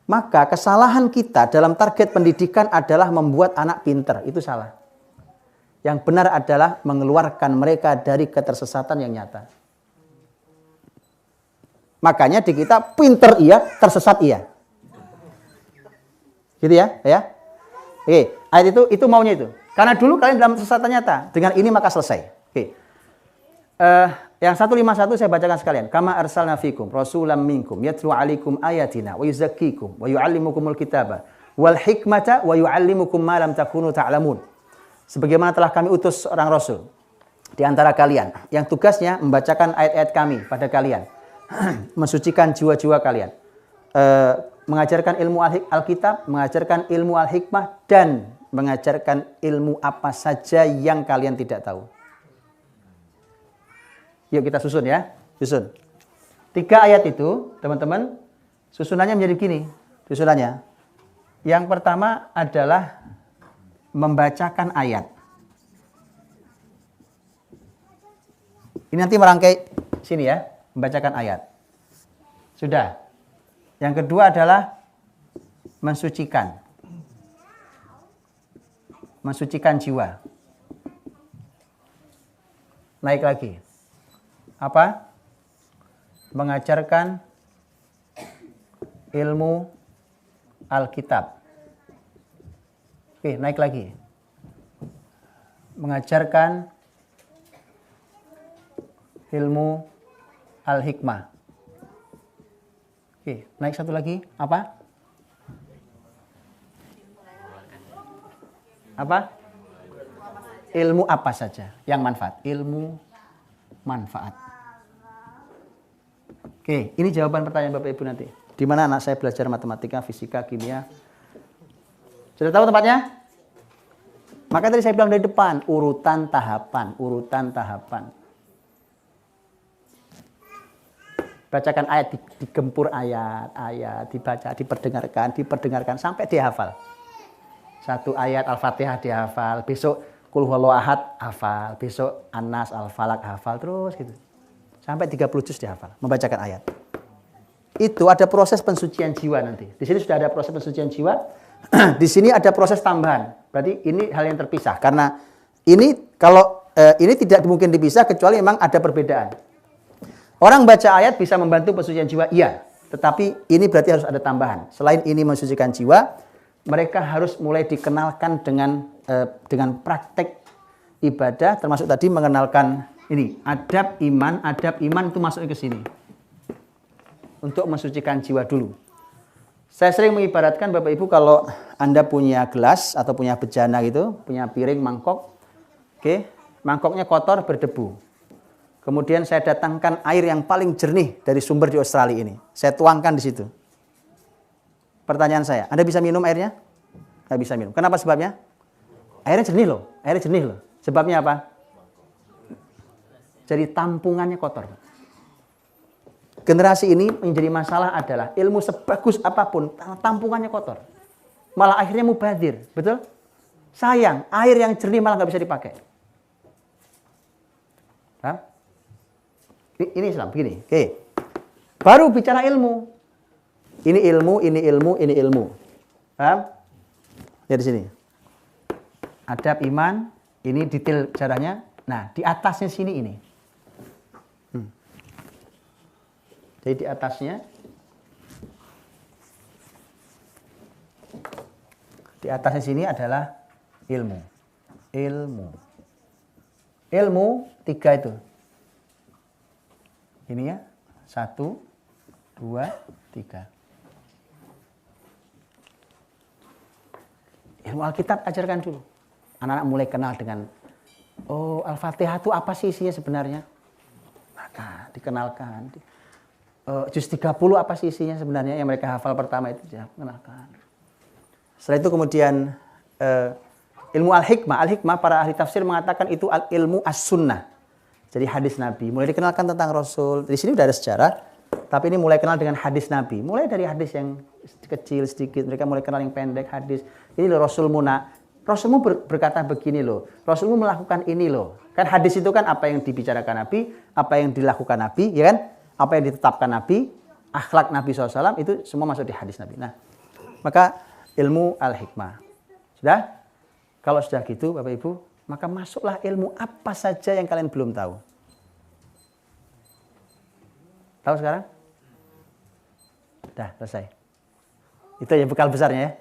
Maka kesalahan kita dalam target pendidikan adalah membuat anak pinter. Itu salah. Yang benar adalah mengeluarkan mereka dari ketersesatan yang nyata. Makanya di kita pinter iya, tersesat iya. Gitu ya? Oke, ayat itu maunya itu. Karena dulu kalian dalam kesesatan nyata. Dengan ini maka selesai. Oke. Yang 151 saya bacakan sekalian. Kama arsalna fikum rasulam minkum yatlu alaikum ayatina wa yuzakkikum wa yuallimukumul kitaba wal hikmata wa yuallimukum ma lam takunu ta'lamun. Sebagaimana telah kami utus seorang rasul di antara kalian yang tugasnya membacakan ayat-ayat kami pada kalian, mensucikan jiwa-jiwa kalian, mengajarkan ilmu Alkitab, mengajarkan ilmu al-hikmah, dan mengajarkan ilmu apa saja yang kalian tidak tahu. Yuk kita susun ya, susun. 3 ayat itu, teman-teman, susunannya menjadi gini, susunannya. Yang pertama adalah membacakan ayat. Ini nanti merangkai sini ya, membacakan ayat. Sudah. Yang kedua adalah mensucikan. Mensucikan jiwa. Naik lagi. Apa? Mengajarkan ilmu Alkitab. Oke, naik lagi. Mengajarkan ilmu Al-Hikmah. Oke, naik satu lagi. Apa? Apa? Ilmu apa saja yang manfaat. Ilmu manfaat. Oke, ini jawaban pertanyaan Bapak Ibu nanti. Di mana anak saya belajar matematika, fisika, kimia. Sudah tahu tempatnya? Maka tadi saya bilang dari depan, urutan tahapan, urutan tahapan. Bacakan ayat, digempur ayat, dibaca, diperdengarkan sampai dihafal. Satu ayat Al-Fatihah dihafal, besok Qul huwallahu ahad hafal, besok An-Nas, Al-Falaq hafal, terus gitu. Sampai 30 juz dihafal, membacakan ayat. Itu ada proses pensucian jiwa nanti. Di sini sudah ada proses pensucian jiwa. Di sini ada proses tambahan. Berarti ini hal yang terpisah. Karena ini kalau ini tidak mungkin dipisah kecuali memang ada perbedaan. Orang baca ayat bisa membantu pensucian jiwa, iya. Tetapi ini berarti harus ada tambahan. Selain ini mensucikan jiwa, mereka harus mulai dikenalkan dengan praktek ibadah, termasuk tadi mengenalkan ini adab iman itu masuk ke sini untuk mensucikan jiwa dulu. Saya sering mengibaratkan Bapak Ibu kalau Anda punya gelas atau punya bejana gitu, punya piring, mangkok, oke, mangkoknya kotor berdebu. Kemudian saya datangkan air yang paling jernih dari sumber di Australia ini, saya tuangkan di situ. Pertanyaan saya, Anda bisa minum airnya? Nggak bisa minum. Kenapa sebabnya? Airnya jernih loh, Sebabnya apa? Jadi tampungannya kotor. Generasi ini menjadi masalah adalah ilmu sebagus apapun, tampungannya kotor. Malah akhirnya mubazir, betul? Sayang, air yang jernih malah nggak bisa dipakai. Paham? Ini Islam, begini. Oke. Baru bicara ilmu. Ini ilmu. Paham? Ya di sini. Adab iman, ini detail caranya. Nah, di atasnya sini ini. Jadi di atasnya sini adalah ilmu. Ilmu 3 itu. Ini ya, 1, 2, 3. Ilmu Alkitab ajarkan dulu. Anak-anak mulai kenal dengan, oh Al-Fatihah itu apa sih isinya sebenarnya? Maka dikenalkan. Juz 30 apa sih isinya sebenarnya yang mereka hafal pertama itu dikenalkan. Setelah itu kemudian ilmu al-hikmah. Al-hikmah para ahli tafsir mengatakan itu ilmu as-sunnah. Jadi hadis Nabi, mulai dikenalkan tentang Rasul. Di sini udah ada sejarah, tapi ini mulai kenal dengan hadis Nabi. Mulai dari hadis yang kecil sedikit, mereka mulai kenal yang pendek hadis. Ini loh Rasulmu nak, Rasulmu berkata begini loh, Rasulmu melakukan ini loh. Kan hadis itu kan apa yang dibicarakan Nabi, apa yang dilakukan Nabi, ya kan? Apa yang ditetapkan Nabi, akhlak Nabi SAW, itu semua masuk di hadis Nabi. Nah, maka ilmu al-hikmah. Sudah? Kalau sudah gitu Bapak Ibu, maka masuklah ilmu apa saja yang kalian belum tahu. Tahu sekarang? Sudah selesai. Itu ya bekal besarnya ya.